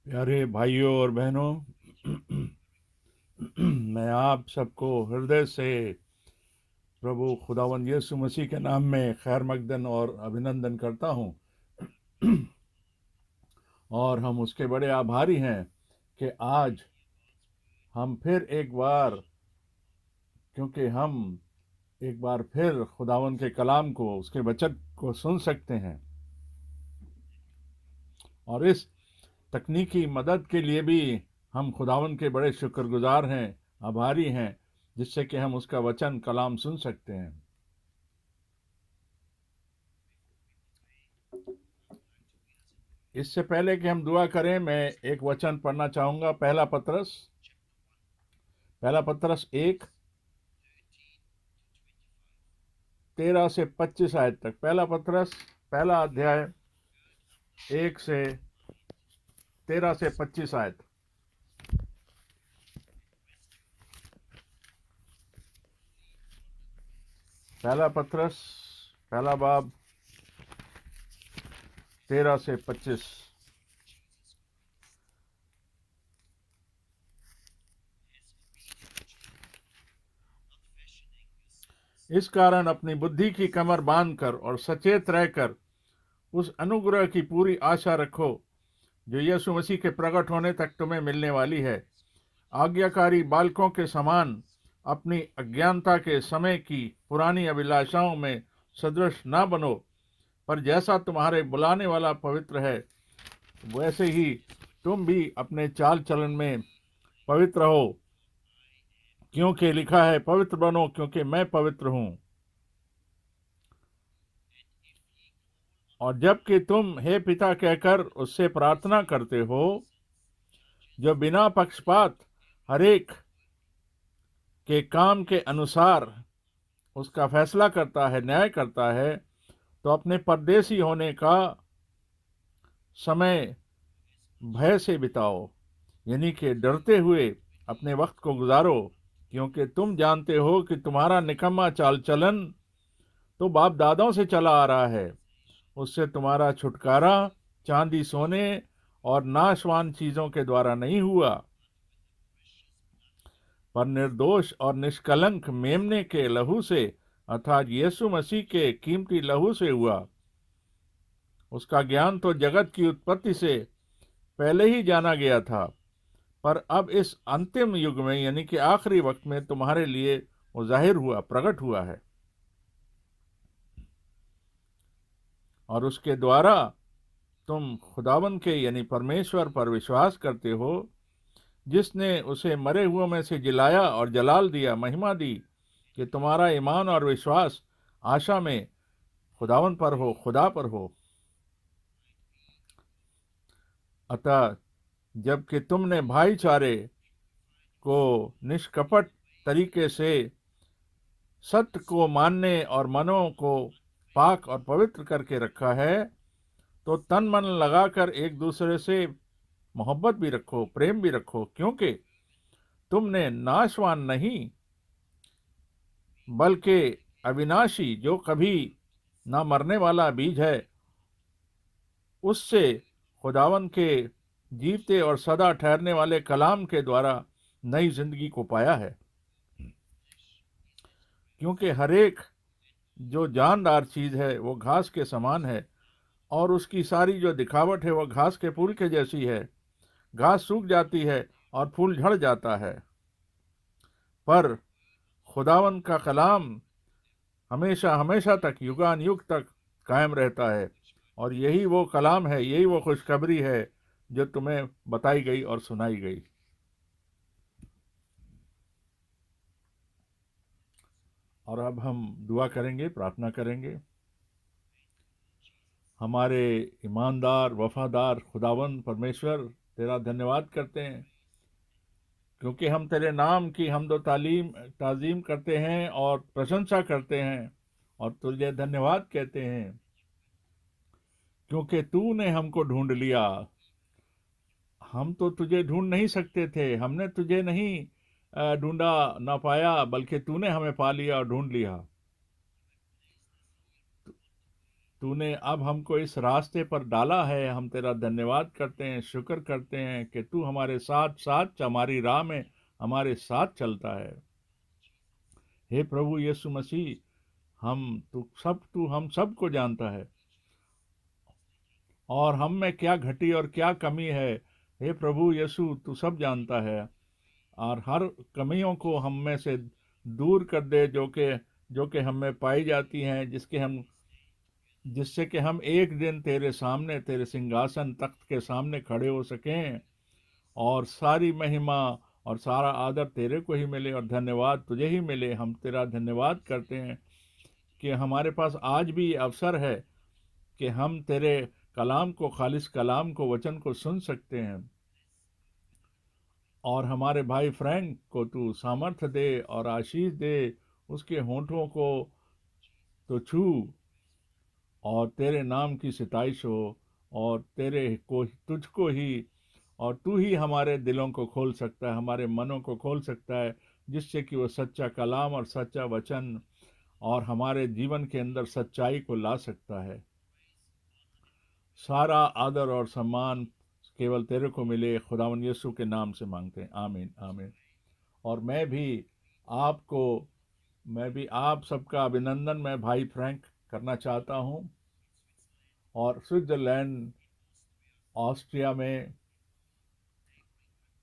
प्यारे भाइयों और बहनों, मैं आप सबको हृदय से प्रभु खुदावंद यीशु मसीह के नाम में खैर मकदम और अभिनंदन करता हूं। और हम उसके बड़े आभारी हैं कि आज हम फिर एक बार क्योंकि हम एक बार फिर खुदावंद के कलाम को, उसके वचन को सुन सकते हैं। और इस तकनीकी मदद के लिए भी हम खुदावंद के बड़े शुक्रगुजार हैं, आभारी हैं, जिससे कि हम उसका वचन कलाम सुन सकते हैं। इससे पहले कि हम दुआ करें, मैं एक वचन पढ़ना चाहूंगा। पहला पत्रस 1:13 से 25 तक। पहला पत्रस पहला अध्याय 1 से 13 से 25। पहला पत्रस पहला बाब 13 से 25। इस कारण अपनी बुद्धि की कमर बांधकर और सचेत रहकर उस अनुग्रह की पूरी आशा रखो जो यीशु मसीह के प्रकट होने तक तुम्हें मिलने वाली है। आज्ञाकारी बालकों के समान अपनी अज्ञानता के समय की पुरानी अभिलाषाओं में सदृश न बनो, पर जैसा तुम्हारे बुलाने वाला पवित्र है, वैसे ही तुम भी अपने चाल चलन में पवित्र हो, क्योंकि लिखा है, पवित्र बनो क्योंकि मैं पवित्र हूं। और जबकि तुम हे पिता कहकर उससे प्रार्थना करते हो, जो बिना पक्षपात हरेक के काम के अनुसार उसका फैसला करता है, न्याय करता है, तो अपने परदेशी होने का समय भय से बिताओ, यानी कि डरते हुए अपने वक्त को गुजारो, क्योंकि तुम जानते हो कि तुम्हारा निकम्मा चाल चलन तो बाप दादाओं से चला आ रहा है। उससे तुम्हारा छुटकारा चांदी सोने और नाशवान चीजों के द्वारा नहीं हुआ, पर निर्दोष और निष्कलंक मेमने के लहू से, अर्थात यीशु मसीह के कीमती लहू से हुआ। उसका ज्ञान तो जगत की उत्पत्ति से पहले ही जाना गया था, पर अब इस अंतिम युग में, यानी कि आखिरी वक्त में, तुम्हारे लिए वो जाहिर हुआ, प्रकट हुआ है। और उसके द्वारा तुम खुदावन के, यानी परमेश्वर पर विश्वास करते हो, जिसने उसे मरे हुओं में से जिलाया और जलाल दिया, महिमा दी कि तुम्हारा ईमान और विश्वास आशा में खुदावन पर हो, खुदा पर हो। अतः जबकि तुमने भाईचारे को निष्कपट तरीके से सत्य को मानने और मनों को पाक और पवित्र करके रखा है, तो तन मन लगाकर एक दूसरे से मोहब्बत भी रखो, प्रेम भी रखो, क्योंकि तुमने नाशवान नहीं बल्कि अविनाशी, जो कभी ना मरने वाला बीज है, उससे खुदावन के जीवते और सदा ठहरने वाले कलाम के द्वारा नई जिंदगी को पाया है। क्योंकि हरेक जो जानदार चीज है वो घास के समान है, और उसकी सारी जो दिखावट है वह घास के फूल के जैसी है। घास सूख जाती है और फूल झड़ जाता है, पर खुदावन का कलाम हमेशा हमेशा तक, युगान युग तक कायम रहता है। और यही वो कलाम है, यही वो खुशखबरी है जो तुम्हें बताई गई और सुनाई गई। और अब हम दुआ करेंगे, प्रार्थना करेंगे। हमारे ईमानदार वफादार खुदावन परमेश्वर, तेरा धन्यवाद करते हैं, क्योंकि हम तेरे नाम की हमदो ताजीम करते हैं और प्रशंसा करते हैं, और तुझे धन्यवाद कहते हैं, क्योंकि तूने हमको ढूंढ लिया। हम तो तुझे ढूंढ नहीं सकते थे, हमने तुझे नहीं ढूंढा, ना पाया, बल्कि तूने हमें पा लिया और ढूंढ लिया। तूने अब हमको इस रास्ते पर डाला है। हम तेरा धन्यवाद करते हैं, शुक्र करते हैं कि तू हमारे साथ साथ हमारी राह में हमारे साथ चलता है। हे प्रभु यीशु मसीह, तू हम सबको जानता है, और हम में क्या घटी और क्या कमी है। हे प्रभु यीशु, तू सब जानता है, और हर कमियों को हम में से दूर कर दे जो कि हम में पाई जाती हैं, जिससे कि हम एक दिन तेरे सामने, तेरे सिंहासन तख्त के सामने खड़े हो सकें, और सारी महिमा और सारा आदर तेरे को ही मिले और धन्यवाद तुझे ही मिले। हम तेरा धन्यवाद करते हैं कि हमारे पास आज भी ये अवसर है कि हम तेरे कलाम को, खालिस कलाम को, वचन को सुन सकते हैं। और हमारे भाई फ्रैंक को तू सामर्थ्य दे और आशीष दे, उसके होंठों को तो छू, और तेरे नाम की सिताइश हो, और तुझको ही, और तू ही हमारे दिलों को खोल सकता है, हमारे मनों को खोल सकता है, जिससे कि वो सच्चा कलाम और सच्चा वचन और हमारे जीवन के अंदर सच्चाई को ला सकता है। सारा आदर और सम्मान केवल तेरे को मिले, खुदावन यीशु के नाम से मांगते हैं, आमीन आमीन। और आपको मैं भी आप सबका अभिनंदन मैं भाई फ्रैंक करना चाहता हूँ, और स्विट्जरलैंड, ऑस्ट्रिया में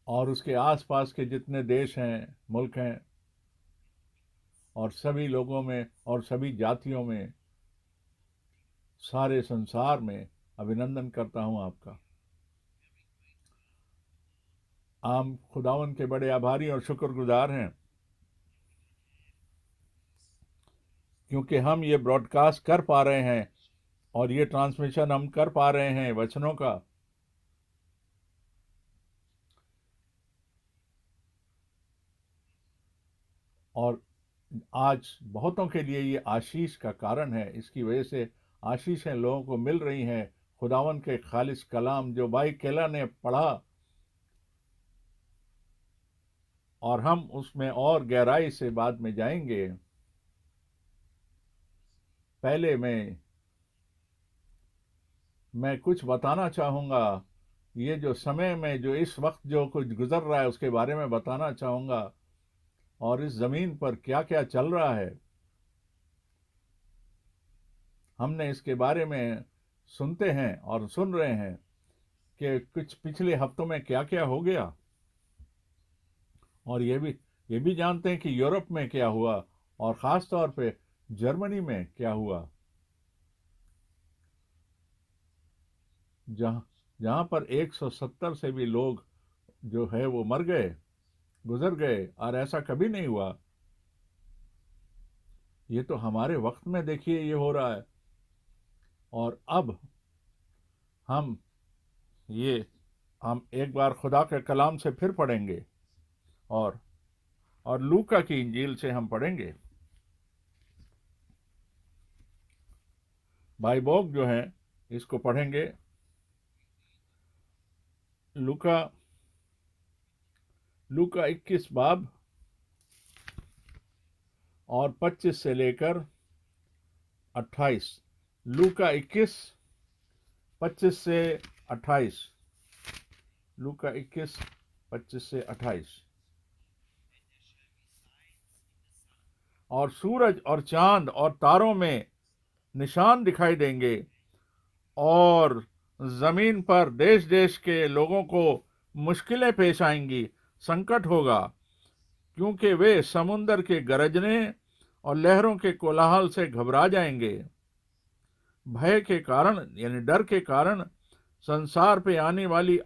और उसके आसपास के जितने देश हैं, मुल्क हैं, और सभी लोगों में और सभी जातियों में, सारे संसार में अभिनंदन करता हूँ आपका। हम खुदावन के बड़े आभारी और शुक्रगुजार हैं, क्योंकि हम ये ब्रॉडकास्ट कर पा रहे हैं और ये ट्रांसमिशन हम कर पा रहे हैं वचनों का। और आज बहुतों के लिए ये आशीष का कारण है। इसकी वजह से आशीषें लोगों को मिल रही हैं। खुदावन के खालिस कलाम जो भाई केला ने पढ़ा, और हम उसमें और गहराई से बाद में जाएंगे। पहले मैं कुछ बताना चाहूँगा। ये जो समय में, जो इस वक्त जो कुछ गुजर रहा है, उसके बारे में बताना चाहूँगा, और इस ज़मीन पर क्या क्या चल रहा है। हमने इसके बारे में सुनते हैं और सुन रहे हैं कि कुछ पिछले हफ्तों में क्या क्या हो गया, और ये भी जानते हैं कि यूरोप में क्या हुआ, और ख़ास तौर पे जर्मनी में क्या हुआ, जहाँ जहाँ पर 170 से भी लोग जो है वो मर गए, गुजर गए, और ऐसा कभी नहीं हुआ। ये तो हमारे वक्त में देखिए ये हो रहा है। और अब हम ये हम एक बार खुदा के कलाम से फिर पढ़ेंगे, और लूका की इंजील से हम पढ़ेंगे। भाई बोग जो है इसको पढ़ेंगे। लूका 21 बाब और 25 से लेकर 28। लूका 21, 25 से 28। लूका 21, 25 से 28। और सूरज और चांद और तारों में निशान दिखाई देंगे, और जमीन पर देश देश के लोगों को मुश्किलें पेश आएंगी, संकट होगा, क्योंकि वे समुंदर के गरजने और लहरों के कोलाहल से घबरा जाएंगे। भय के कारण, यानी डर के कारण, संसार पे आने वाली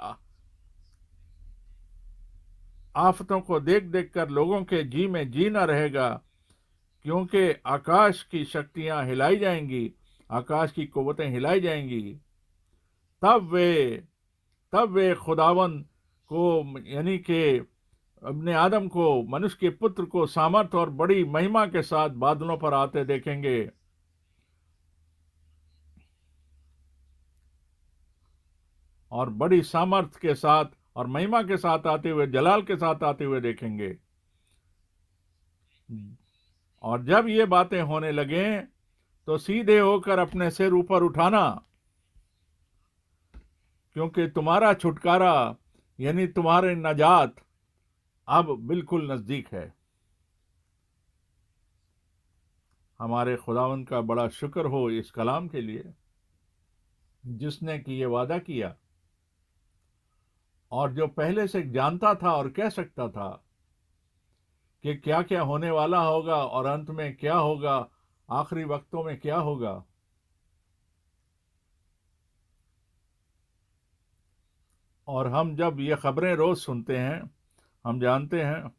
आफतों को देख देख कर लोगों के जी में जी न रहेगा, क्योंकि आकाश की शक्तियां हिलाई जाएंगी, आकाश की कुव्वतें हिलाई जाएंगी। तब वे खुदावन को, यानी कि अपने आदम को, मनुष्य के पुत्र को सामर्थ और बड़ी महिमा के साथ बादलों पर आते देखेंगे। और बड़ी सामर्थ के साथ और महिमा के साथ आते हुए, जलाल के साथ आते हुए देखेंगे। और जब ये बातें होने लगें, तो सीधे होकर अपने सिर ऊपर उठाना, क्योंकि तुम्हारा छुटकारा यानी तुम्हारी नजात अब बिल्कुल नजदीक है। हमारे खुदावंद का बड़ा शुक्र हो इस कलाम के लिए, जिसने कि ये वादा किया और जो पहले से जानता था और कह सकता था कि क्या क्या होने वाला होगा और अंत में क्या होगा, आखिरी वक्तों में क्या होगा। और हम जब ये खबरें रोज सुनते हैं, हम जानते हैं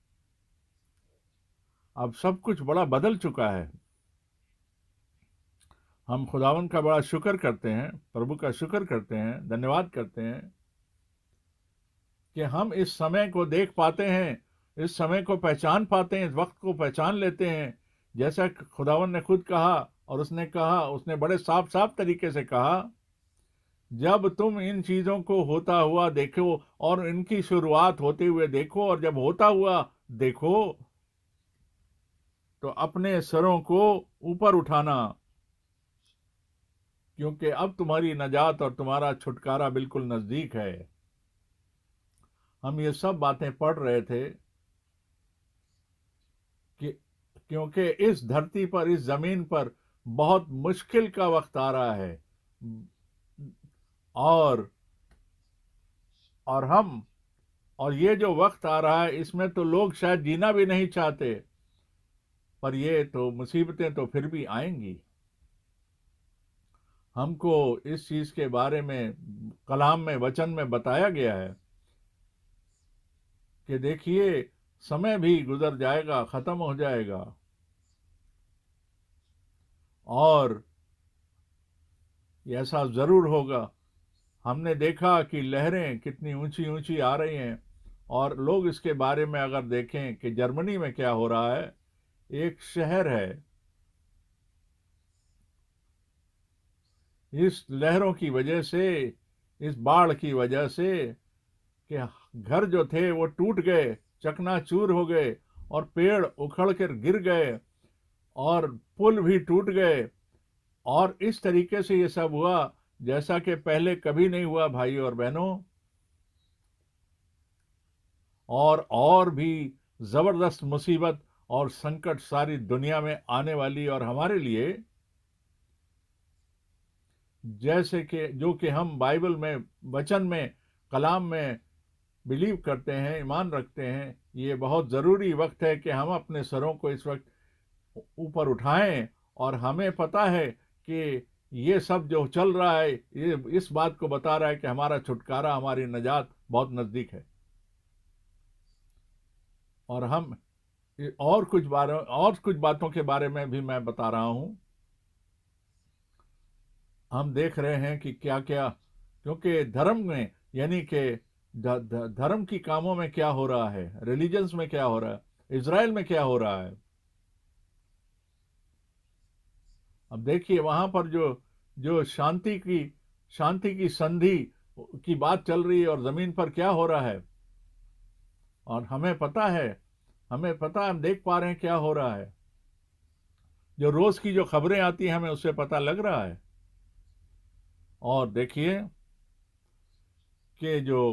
अब सब कुछ बड़ा बदल चुका है। हम खुदावंद का बड़ा शुक्र करते हैं, प्रभु का शुक्र करते हैं, धन्यवाद करते हैं कि हम इस समय को देख पाते हैं, इस समय को पहचान पाते हैं, इस वक्त को पहचान लेते हैं। जैसा खुदावंद ने खुद कहा, और उसने कहा, उसने बड़े साफ साफ तरीके से कहा, जब तुम इन चीजों को होता हुआ देखो और इनकी शुरुआत होते हुए देखो और जब होता हुआ देखो, तो अपने सरों को ऊपर उठाना, क्योंकि अब तुम्हारी नजात और तुम्हारा छुटकारा बिल्कुल नजदीक है। हम ये सब बातें पढ़ रहे थे कि क्योंकि इस धरती पर, इस जमीन पर बहुत मुश्किल का वक्त आ रहा है, और हम, और ये जो वक्त आ रहा है इसमें तो लोग शायद जीना भी नहीं चाहते, पर ये तो मुसीबतें तो फिर भी आएंगी। हमको इस चीज के बारे में कलाम में, वचन में बताया गया है कि देखिए समय भी गुजर जाएगा, खत्म हो जाएगा, और ऐसा जरूर होगा। हमने देखा कि लहरें कितनी ऊंची ऊंची आ रही हैं, और लोग इसके बारे में अगर देखें कि जर्मनी में क्या हो रहा है, एक शहर है, इस लहरों की वजह से, इस बाढ़ की वजह से, कि घर जो थे वो टूट गए, चकनाचूर हो गए, और पेड़ उखड़ कर गिर गए, और पुल भी टूट गए, और इस तरीके से ये सब हुआ जैसा कि पहले कभी नहीं हुआ भाई और बहनों। और भी जबरदस्त मुसीबत और संकट सारी दुनिया में आने वाली, और हमारे लिए, जैसे कि जो कि हम बाइबल में, वचन में, कलाम में बिलीव करते हैं, ईमान रखते हैं, ये बहुत ज़रूरी वक्त है कि हम अपने सरों को इस वक्त ऊपर उठाएं। और हमें पता है कि ये सब जो चल रहा है, ये इस बात को बता रहा है कि हमारा छुटकारा, हमारी नजात बहुत नज़दीक है। और हम और कुछ बातों के बारे में भी मैं बता रहा हूं। हम देख रहे हैं कि क्या क्या, क्योंकि धर्म में, यानी कि धर्म की कामों में क्या हो रहा है, रिलीजन्स में क्या हो रहा है, इज़राइल में क्या हो रहा है। अब देखिए वहां पर जो जो शांति की संधि की बात चल रही है, और जमीन पर क्या हो रहा है, और हमें पता है, हम देख पा रहे हैं क्या हो रहा है। जो रोज की जो खबरें आती हैं हमें उससे पता लग रहा है। और देखिए कि जो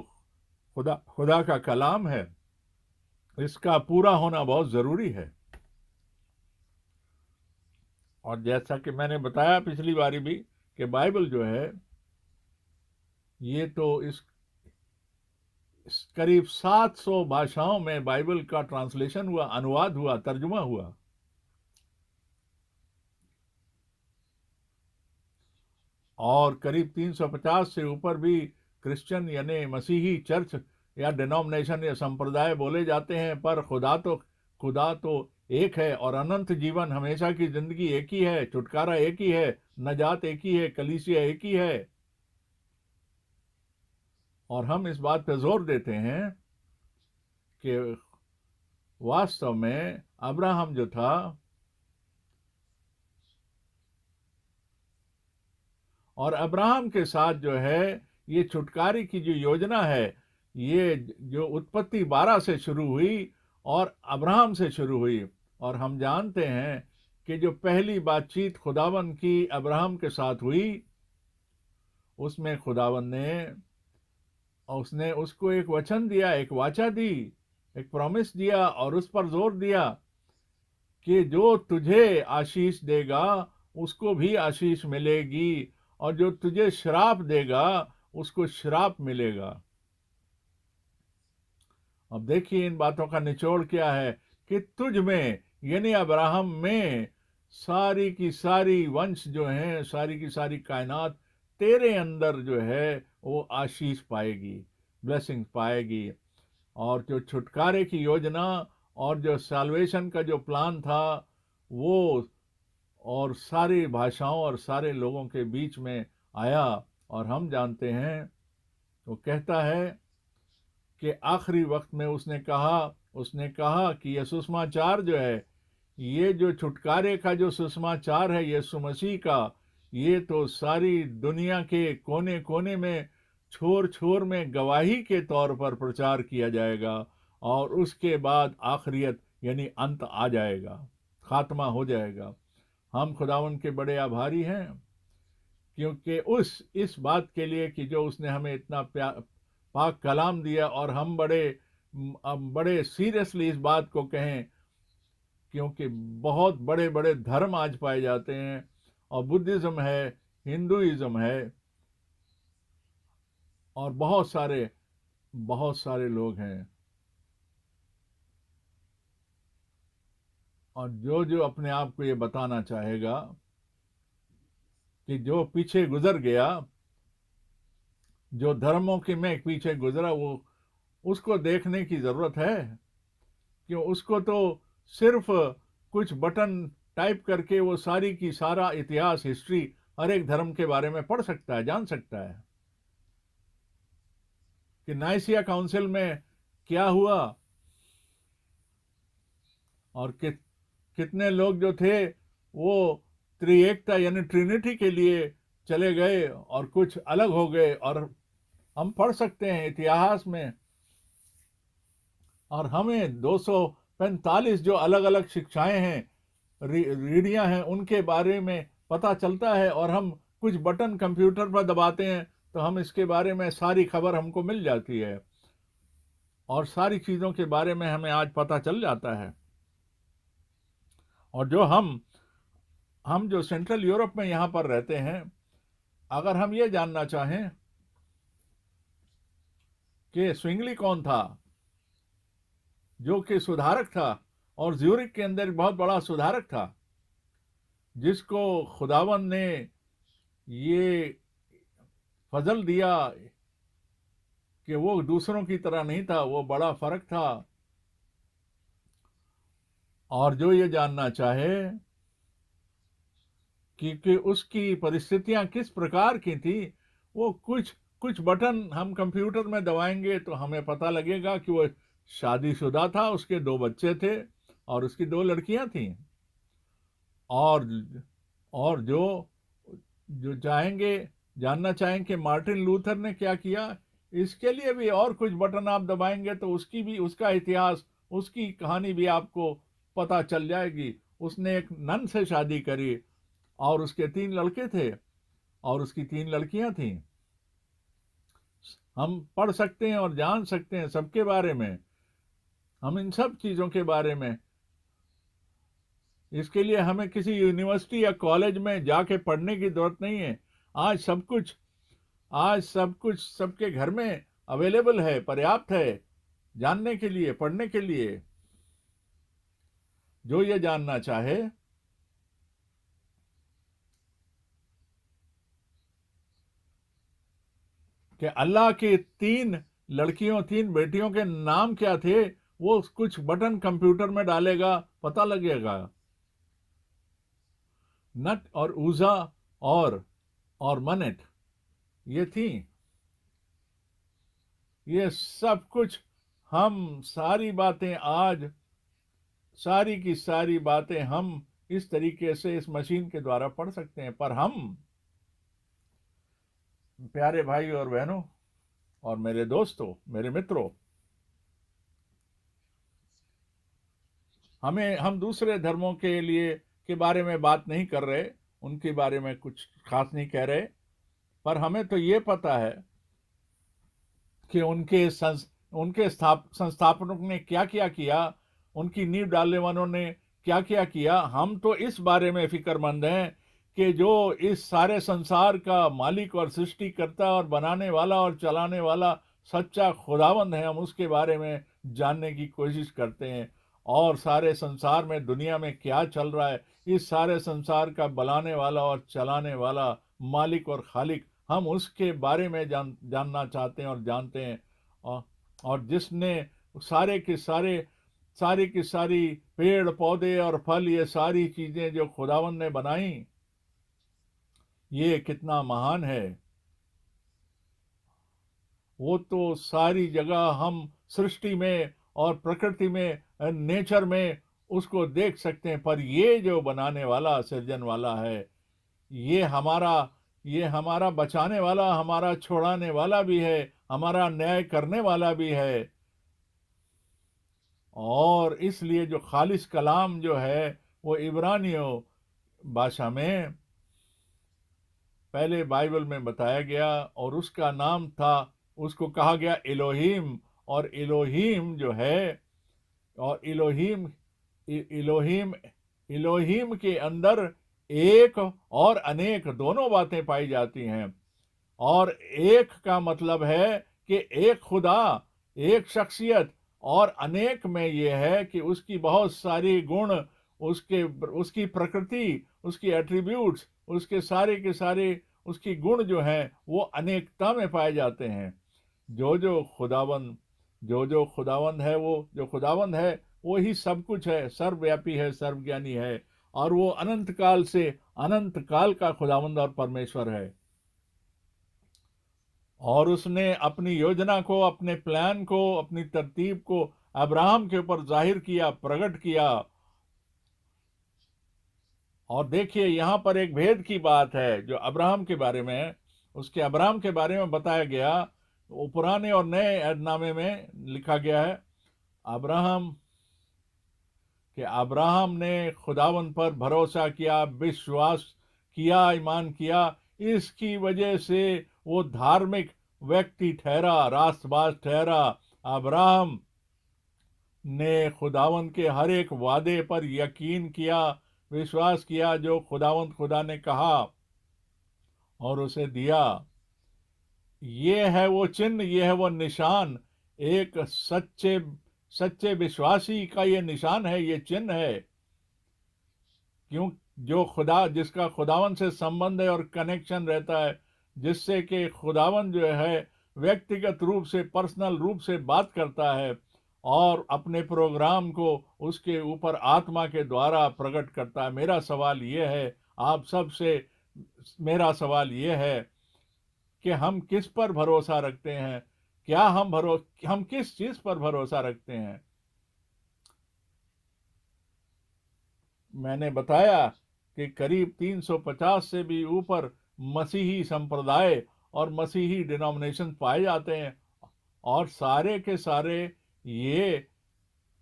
खुदा खुदा का कलाम है, इसका पूरा होना बहुत जरूरी है। और जैसा कि मैंने बताया पिछली बारी भी, कि बाइबल जो है, ये तो इस करीब 700 भाषाओं में बाइबल का ट्रांसलेशन हुआ, अनुवाद हुआ, तर्जुमा हुआ। और करीब 350 से ऊपर भी क्रिश्चियन यानी मसीही चर्च या डिनोमिनेशन या संप्रदाय बोले जाते हैं, पर खुदा तो एक है, और अनंत जीवन, हमेशा की जिंदगी एक ही है, छुटकारा एक ही है, नजात एक ही है, कलीसिया एक ही है। और हम इस बात पर जोर देते हैं कि वास्तव में अब्राहम जो था, और अब्राहम के साथ जो है ये छुटकारे की जो योजना है, ये जो उत्पत्ति 12 से शुरू हुई और अब्राहम से शुरू हुई। और हम जानते हैं कि जो पहली बातचीत खुदावन की अब्राहम के साथ हुई, उसमें खुदावन ने उसने उसको एक वचन दिया, एक वाचा दी, एक प्रॉमिस दिया और उस पर जोर दिया कि जो तुझे आशीष देगा उसको भी आशीष मिलेगी, और जो तुझे श्राप देगा उसको श्राप मिलेगा। अब देखिए इन बातों का निचोड़ क्या है कि तुझ में यानी अब्राहम में सारी की सारी वंश जो है, सारी की सारी कायनात तेरे अंदर जो है वो आशीष पाएगी, ब्लेसिंग पाएगी। और जो छुटकारे की योजना और जो साल्वेशन का जो प्लान था वो और सारी भाषाओं और सारे लोगों के बीच में आया। और हम जानते हैं, वो कहता है कि आखिरी वक्त में उसने कहा कि यह सुसमाचार जो है, ये जो छुटकारे का जो सुसमाचार है यीशु मसीह का, ये तो सारी दुनिया के कोने कोने में, छोर छोर में गवाही के तौर पर प्रचार किया जाएगा। और उसके बाद आखिरियत यानी अंत आ जाएगा, खात्मा हो जाएगा। हम खुदावन के बड़े आभारी हैं, क्योंकि इस बात के लिए कि जो उसने हमें इतना पाक कलाम दिया, और हम बड़े सीरियसली इस बात को कहें, क्योंकि बहुत बड़े बड़े धर्म आज पाए जाते हैं, और बुद्धिज्म है, हिंदुइज्म है, और बहुत सारे लोग हैं, और जो जो अपने आप को ये बताना चाहेगा कि जो पीछे गुजर गया, जो धर्मों के में पीछे गुजरा, वो उसको देखने की जरूरत है। क्यों? उसको तो सिर्फ कुछ बटन टाइप करके वो सारी की सारा इतिहास, हिस्ट्री हर एक धर्म के बारे में पढ़ सकता है, जान सकता है कि नाइसिया काउंसिल में क्या हुआ, और कितने लोग जो थे वो त्रिएकता यानी ट्रिनिटी के लिए चले गए और कुछ अलग हो गए। और हम पढ़ सकते हैं इतिहास में, और हमें 245 जो अलग अलग शिक्षाएं हैं, रीढ़ियां हैं, उनके बारे में पता चलता है। और हम कुछ बटन कंप्यूटर पर दबाते हैं तो हम इसके बारे में सारी खबर हमको मिल जाती है, और सारी चीज़ों के बारे में हमें आज पता चल जाता है। और जो हम जो सेंट्रल यूरोप में यहाँ पर रहते हैं, अगर हम ये जानना चाहें कि स्विंगली कौन था, जो कि सुधारक था, और ज्यूरिक के अंदर बहुत बड़ा सुधारक था, जिसको खुदावन ने ये फजल दिया कि वो दूसरों की तरह नहीं था, वो बड़ा फर्क था। और जो ये जानना चाहे कि उसकी परिस्थितियां किस प्रकार की थी, वो कुछ कुछ बटन हम कंप्यूटर में दबाएंगे तो हमें पता लगेगा कि वो शादीशुदा था, उसके 2 बच्चे थे और उसकी 2 लड़कियां थीं। और और जो जो चाहेंगे, जानना चाहेंगे कि मार्टिन लूथर ने क्या किया, इसके लिए भी और कुछ बटन आप दबाएंगे तो उसका इतिहास, उसकी कहानी भी आपको पता चल जाएगी। उसने एक नन से शादी करी, और उसके 3 लड़के थे और उसकी 3 लड़कियां थीं। हम पढ़ सकते हैं और जान सकते हैं सबके बारे में, हम इन सब चीज़ों के बारे में। इसके लिए हमें किसी यूनिवर्सिटी या कॉलेज में जाके पढ़ने की जरूरत नहीं है। आज सब कुछ सबके घर में अवेलेबल है, पर्याप्त है जानने के लिए, पढ़ने के लिए। जो ये जानना चाहे कि अल्लाह की 3 लड़कियों, 3 बेटियों के नाम क्या थे, वो कुछ बटन कंप्यूटर में डालेगा, पता लगेगा। नट और ऊजा और मनेट, ये थी। ये सब कुछ हम सारी बातें आज, सारी की सारी बातें हम इस तरीके से इस मशीन के द्वारा पढ़ सकते हैं। पर हम, प्यारे भाई और बहनों और मेरे दोस्तों, मेरे मित्रों, हम दूसरे धर्मों के लिए के बारे में बात नहीं कर रहे, उनके बारे में कुछ खास नहीं कह रहे, पर हमें तो ये पता है कि उनके संस्थापकों ने क्या क्या किया, उनकी नींव डालने वालों ने क्या क्या किया। हम तो इस बारे में फिक्रमंद हैं कि जो इस सारे संसार का मालिक और सृष्टिकर्ता और बनाने वाला और चलाने वाला सच्चा खुदावंद है, हम उसके बारे में जानने की कोशिश करते हैं। और सारे संसार में, दुनिया में क्या चल रहा है, इस सारे संसार का बनाने वाला और चलाने वाला मालिक और खालिक, हम उसके बारे में जानना चाहते हैं और जानते हैं। और, और जिसने सारे के सारी की सारी पेड़ पौधे और फल, ये सारी चीजें जो खुदावन ने बनाई, ये कितना महान है। वो तो सारी जगह हम सृष्टि में और प्रकृति में, नेचर में उसको देख सकते हैं, पर ये जो बनाने वाला, सृजन वाला है, ये हमारा बचाने वाला, हमारा छोड़ाने वाला भी है, हमारा न्याय करने वाला भी है। और इसलिए जो खालिस कलाम जो है वो इब्रानियों भाषा में पहले बाइबल में बताया गया, और उसका नाम था, उसको कहा गया इलोहीम। और इलोहीम जो है, और इलोहीम इलोहीम के अंदर एक और अनेक दोनों बातें पाई जाती हैं। और एक का मतलब है कि एक खुदा, एक शख्सियत, और अनेक में यह है कि उसकी बहुत सारी गुण, उसकी प्रकृति, उसकी एट्रीब्यूट्स, उसके सारे के सारे उसकी गुण जो हैं वो अनेकता में पाए जाते हैं। जो खुदावंद है, वो जो खुदावंद है वो ही सब कुछ है, सर्वव्यापी है, सर्वज्ञानी है, और वो अनंत काल से अनंत काल का खुदावंद और परमेश्वर है। और उसने अपनी योजना को, अपने प्लान को, अपनी तरतीब को अब्राहम के ऊपर जाहिर किया, प्रकट किया। और देखिए, यहां पर एक भेद की बात है जो अब्राहम के बारे में, उसके अब्राहम के बारे में बताया गया, वो पुराने और नए ऐहदनामे में लिखा गया है। अब्राहम ने खुदावन पर भरोसा किया, विश्वास किया, ईमान किया, इसकी वजह से वो धार्मिक व्यक्ति ठहरा, रास्तबाज ठहरा। अब्राहम ने खुदावंत के हर एक वादे पर यकीन किया, विश्वास किया, जो खुदा ने कहा और उसे दिया। ये है वो चिन्ह, ये है वो निशान, एक सच्चे विश्वासी का ये निशान है, ये चिन्ह है। क्यों? जिसका खुदावन से संबंध है और कनेक्शन रहता है, जिससे कि खुदावन जो है व्यक्तिगत रूप से, पर्सनल रूप से बात करता है और अपने प्रोग्राम को उसके ऊपर आत्मा के द्वारा प्रकट करता है। मेरा सवाल ये है, आप सब से मेरा सवाल ये है कि हम किस पर भरोसा रखते हैं? क्या हम किस चीज पर भरोसा रखते हैं? मैंने बताया कि करीब 350 से भी ऊपर मसीही संप्रदाय और मसीही डिनोमिनेशन पाए जाते हैं, और सारे के सारे ये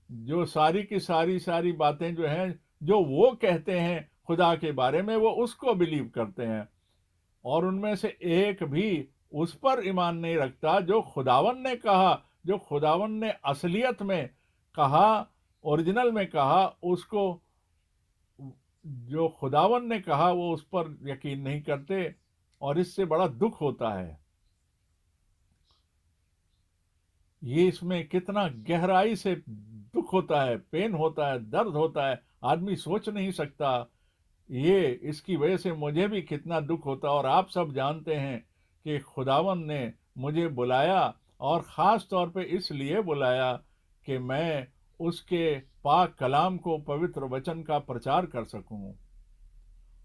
जो सारी की सारी बातें जो हैं, जो वो कहते हैं खुदा के बारे में, वो उसको बिलीव करते हैं। और उनमें से एक भी उस पर ईमान नहीं रखता जो खुदावन ने कहा, जो खुदावन ने असलियत में कहा, ओरिजिनल में कहा, उसको जो खुदावन ने कहा वो उस पर यकीन नहीं करते। और इससे बड़ा दुख होता है। ये इसमें कितना गहराई से दुख होता है, पेन होता है, दर्द होता है, आदमी सोच नहीं सकता। ये इसकी वजह से मुझे भी कितना दुख होता है। और आप सब जानते हैं कि खुदावन ने मुझे बुलाया, और ख़ास तौर पे इसलिए बुलाया कि मैं उसके पाक कलाम को, पवित्र वचन का प्रचार कर सकूं।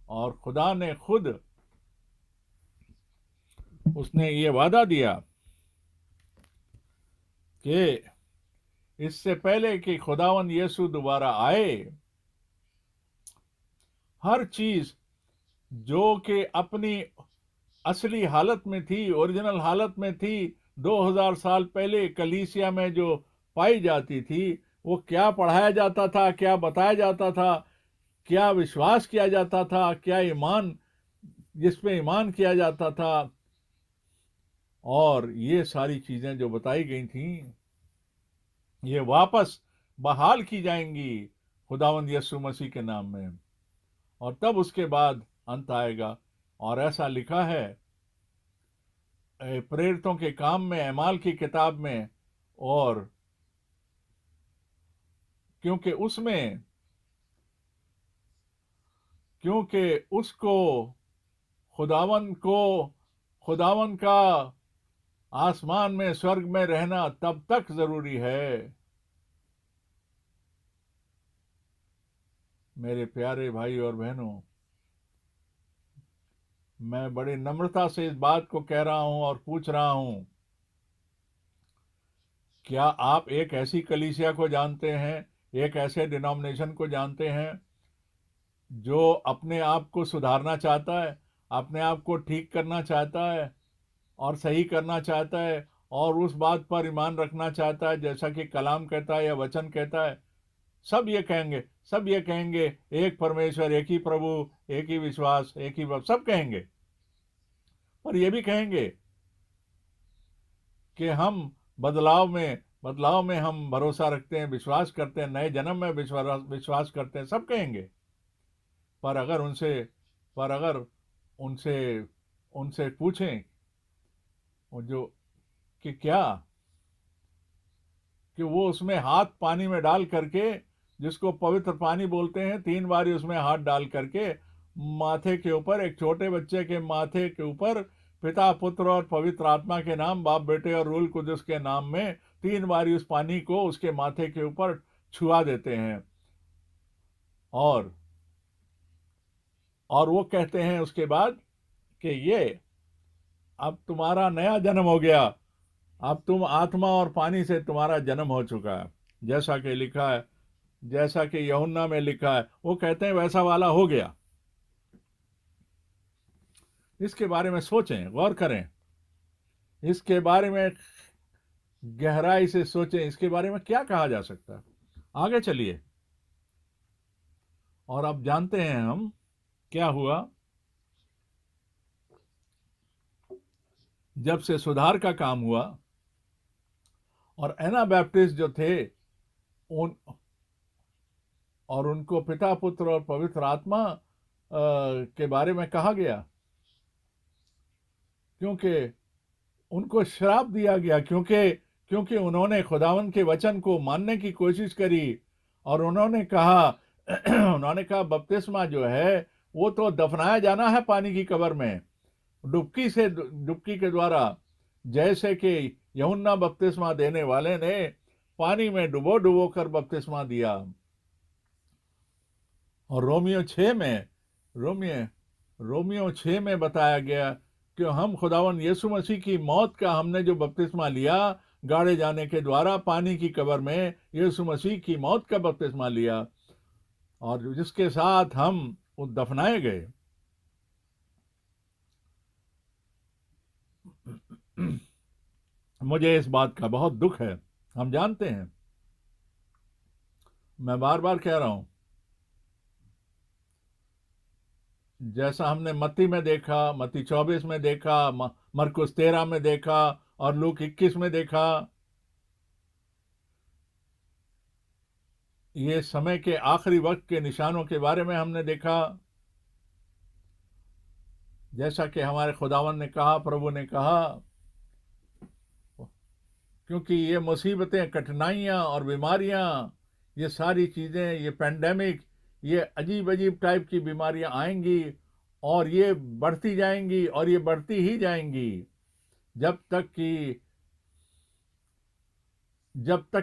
और खुदा ने खुद, उसने ये वादा दिया कि इससे पहले कि खुदावन यीशु दोबारा आए, हर चीज जो कि अपनी असली हालत में थी, ओरिजिनल हालत में थी, 2000 साल पहले कलीसिया में जो पाई जाती थी, वो क्या पढ़ाया जाता था, क्या बताया जाता था, क्या विश्वास किया जाता था, क्या ईमान, जिस पे ईमान किया जाता था, और ये सारी चीजें जो बताई गई थी ये वापस बहाल की जाएंगी खुदावंद यीशु मसीह के नाम में। और तब उसके बाद अंत आएगा। और ऐसा लिखा है प्रेरितों के काम में, अमाल की किताब में। और क्योंकि उसमें, क्योंकि उसको, खुदावन को, खुदावन का आसमान में, स्वर्ग में रहना तब तक जरूरी है। मेरे प्यारे भाई और बहनों, मैं बड़ी नम्रता से इस बात को कह रहा हूं और पूछ रहा हूं, क्या आप एक ऐसी कलीसिया को जानते हैं, एक ऐसे डिनोमिनेशन को जानते हैं जो अपने आप को सुधारना चाहता है, अपने आप को ठीक करना चाहता है और सही करना चाहता है, और उस बात पर ईमान रखना चाहता है जैसा कि कलाम कहता है या वचन कहता है? सब ये कहेंगे, सब ये कहेंगे एक परमेश्वर, एक ही प्रभु, एक ही विश्वास, एक ही बाप, सब कहेंगे। और ये भी कहेंगे कि हम बदलाव में हम भरोसा रखते हैं, विश्वास करते हैं, नए जन्म में विश्वास करते हैं, सब कहेंगे। पर अगर उनसे पर अगर उनसे उनसे पूछें वो जो कि क्या, कि वो उसमें हाथ पानी में डाल करके, जिसको पवित्र पानी बोलते हैं, 3 बार उसमें हाथ डाल करके माथे के ऊपर, एक छोटे बच्चे के माथे के ऊपर, पिता, पुत्र और पवित्र आत्मा के नाम, बाप, बेटे और रूल कुदस के नाम में 3 बार उस पानी को उसके माथे के ऊपर छुआ देते हैं। और वो कहते हैं उसके बाद कि ये अब तुम्हारा नया जन्म हो गया, अब तुम आत्मा और पानी से तुम्हारा जन्म हो चुका है, जैसा कि लिखा है, जैसा कि यूहन्ना में लिखा है। वो कहते हैं वैसा वाला हो गया। इसके बारे में सोचें, गौर करें, इसके बारे में गहराई से सोचें, इसके बारे में क्या कहा जा सकता है। आगे चलिए, और अब जानते हैं हम क्या हुआ जब से सुधार का काम हुआ। और एना बैप्टिस्ट जो थे उन और उनको पिता, पुत्र और पवित्र आत्मा के बारे में कहा गया, क्योंकि उनको श्राप दिया गया, क्योंकि क्योंकि उन्होंने खुदावन के वचन को मानने की कोशिश करी। और उन्होंने कहा उन्होंने कहा बपतिस्मा जो है वो तो दफनाया जाना है पानी की कब्र में, डुबकी के द्वारा, जैसे कि यूहन्ना बपतिस्मा देने वाले ने पानी में डुबो डुबो कर बपतिस्मा दिया। और रोमियो 6 में बताया गया कि हम खुदावन यीशु मसीह की मौत का, हमने जो बपतिस्मा लिया गाड़े जाने के द्वारा पानी की कब्र में, यीशु मसीह की मौत का बपतिस्मा लिया, और जिसके साथ हम दफनाए गए। मुझे इस बात का बहुत दुख है। हम जानते हैं, मैं बार बार कह रहा हूं, जैसा हमने मत्ती में देखा, मत्ती 24 में देखा, मरकुस 13 में देखा और लूक 21 में देखा, ये समय के आखिरी वक्त के निशानों के बारे में हमने देखा। जैसा कि हमारे खुदावन ने कहा, प्रभु ने कहा, क्योंकि ये मुसीबतें, कठिनाइयां और बीमारियां, ये सारी चीजें, ये पेंडेमिक, ये अजीब अजीब टाइप की बीमारियां आएंगी और ये बढ़ती जाएंगी और ये बढ़ती ही जाएंगी, जब तक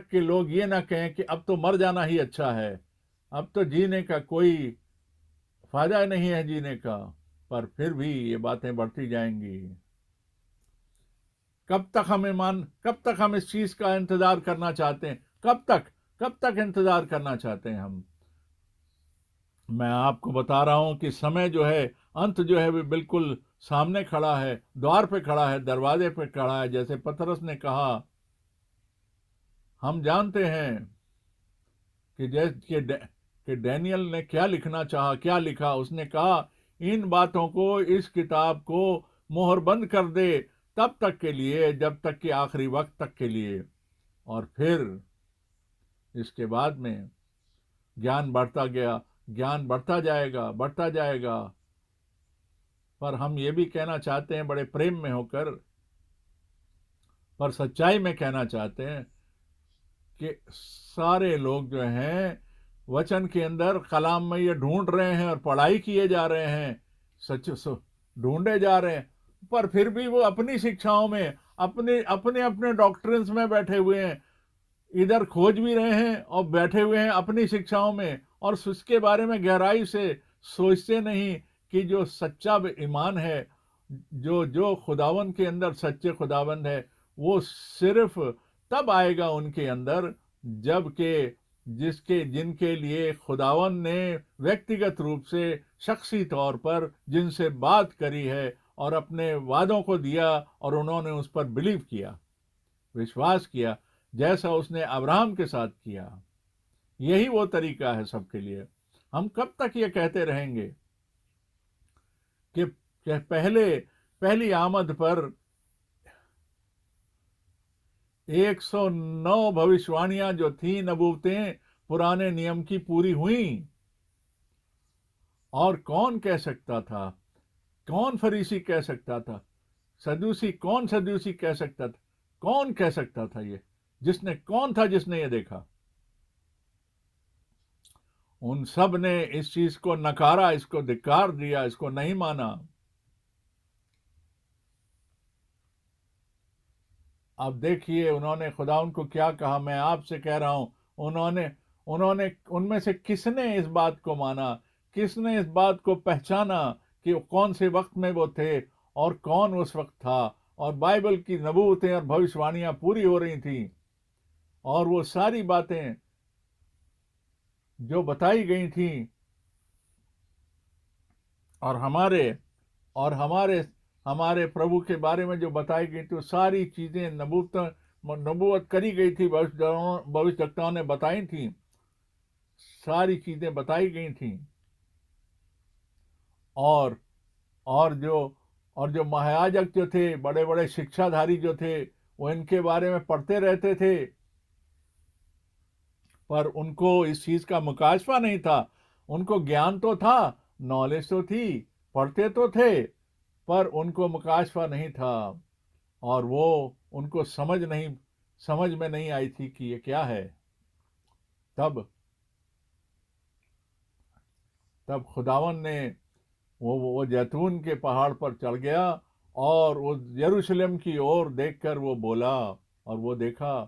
कि लोग ये ना कहें कि अब तो मर जाना ही अच्छा है, अब तो जीने का कोई फायदा नहीं है जीने का। पर फिर भी ये बातें बढ़ती जाएंगी। कब तक हम इस चीज का इंतजार करना चाहते हैं? कब तक इंतजार करना चाहते हैं हम? मैं आपको बता रहा हूं कि समय जो है, अंत जो है, वो बिल्कुल सामने खड़ा है, द्वार पे खड़ा है, दरवाजे पे खड़ा है। जैसे पतरस ने कहा, हम जानते हैं कि कि डैनियल ने क्या लिखना चाहा, क्या लिखा। उसने कहा इन बातों को, इस किताब को मोहरबंद कर दे तब तक के लिए, जब तक कि आखिरी वक्त तक के लिए। और फिर इसके बाद में ज्ञान बढ़ता गया, ज्ञान बढ़ता जाएगा, बढ़ता जाएगा। पर हम ये भी कहना चाहते हैं बड़े प्रेम में होकर, पर सच्चाई में कहना चाहते हैं कि सारे लोग जो हैं वचन के अंदर कलाम में ये ढूंढ रहे हैं और पढ़ाई किए जा रहे हैं, सच ढूंढे जा रहे हैं, पर फिर भी वो अपनी शिक्षाओं में, अपने अपने अपने डॉक्ट्रिन्स में बैठे हुए हैं। इधर खोज भी रहे हैं और बैठे हुए हैं अपनी शिक्षाओं में, और उसके बारे में गहराई से सोचते नहीं कि जो सच्चा ईमान है, जो जो खुदावन के अंदर सच्चे खुदावंद है, वो सिर्फ तब आएगा उनके अंदर जबकि जिनके लिए खुदावन ने व्यक्तिगत रूप से, शख्सी तौर पर जिनसे बात करी है और अपने वादों को दिया, और उन्होंने उस पर बिलीव किया, विश्वास किया, जैसा उसने अब्राहम के साथ किया। यही वो तरीका है सबके लिए। हम कब तक ये कहते रहेंगे कि पहली आमद पर 109 भविष्यवाणियां जो थी, नबूवतें पुराने नियम की पूरी हुई। और कौन कह सकता था, कौन फरीसी कह सकता था, सदूसी, कौन सदूसी कह सकता था, कौन कह सकता था ये, कौन था जिसने ये देखा? उन सब ने इस चीज को नकारा, इसको धिक्कार दिया, इसको नहीं माना। अब देखिए उन्होंने खुदा उनको क्या कहा। मैं आपसे कह रहा हूं, उन्होंने उन्होंने उनमें से किसने इस बात को माना, किसने इस बात को पहचाना कि कौन से वक्त में वो थे और कौन उस वक्त था, और बाइबल की नबूवतें और भविष्यवाणियां पूरी हो रही थी, और वो सारी बातें जो बताई गई थी, और हमारे हमारे प्रभु के बारे में जो बताई गई थी, सारी चीजें नबूवत करी गई थी, भविष्यवक्ताओं ने बताई थी, सारी चीजें बताई गई थी। और और जो और जो महायाजक जो थे, बड़े बड़े शिक्षाधारी जो थे, वो इनके बारे में पढ़ते रहते थे, पर उनको इस चीज का मुकाशफा नहीं था। उनको ज्ञान तो था, नॉलेज तो थी, पढ़ते तो थे, पर उनको मुकाशफा नहीं था, और वो उनको समझ में नहीं आई थी कि ये क्या है। तब तब खुदावन ने वो जैतून के पहाड़ पर चढ़ गया, और वो यरूशलेम की ओर देखकर वो बोला, और वो देखा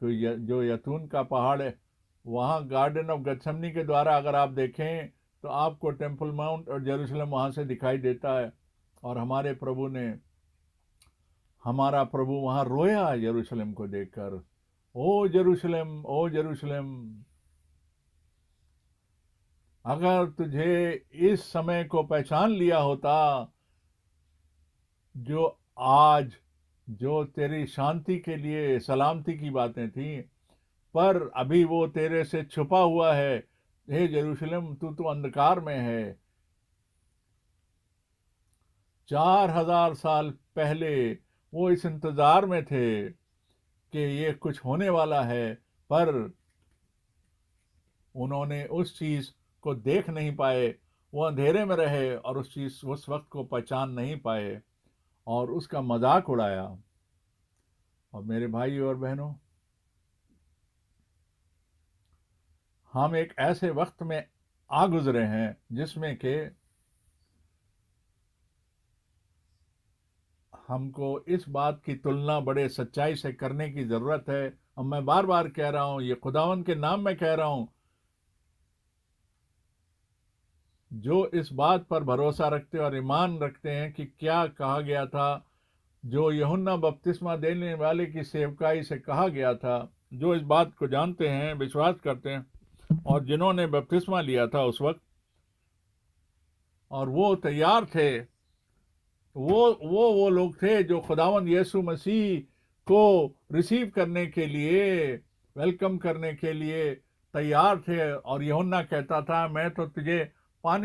तो जो यतून का पहाड़ है, वहाँ गार्डन ऑफ गethsemane के द्वारा अगर आप देखें तो आपको टेम्पल माउंट और यरूशलेम वहाँ से दिखाई देता है। और हमारा प्रभु वहाँ रोया यरूशलेम को देखकर, ओ यरूशलेम, ओ यरूशलेम, अगर तुझे इस समय को पहचान लिया होता, जो आज जो तेरी शांति के लिए, सलामती की बातें थी, पर अभी वो तेरे से छुपा हुआ है। हे यरूशलेम, तू तो अंधकार में है। 4000 साल पहले वो इस इंतजार में थे कि ये कुछ होने वाला है, पर उन्होंने उस चीज को देख नहीं पाए, वो अंधेरे में रहे और उस वक्त को पहचान नहीं पाए, और उसका मजाक उड़ाया। और मेरे भाई और बहनों, हम एक ऐसे वक्त में आ गुजरे हैं जिसमें कि हमको इस बात की तुलना बड़े सच्चाई से करने की जरूरत है। और मैं बार बार कह रहा हूं, ये खुदावन के नाम में कह रहा हूं, जो इस बात पर भरोसा रखते और ईमान रखते हैं कि क्या कहा गया था, जो यूहन्ना बपतिस्मा देने वाले की सेवकाई से कहा गया था, जो इस बात को जानते हैं, विश्वास करते हैं, और जिन्होंने बपतिस्मा लिया था उस वक्त, और वो तैयार थे, वो लोग थे जो खुदावंद यीशु मसीह को रिसीव करने के लिए, वेलकम करने के लिए तैयार थे और यूहन्ना कहता था मैं तो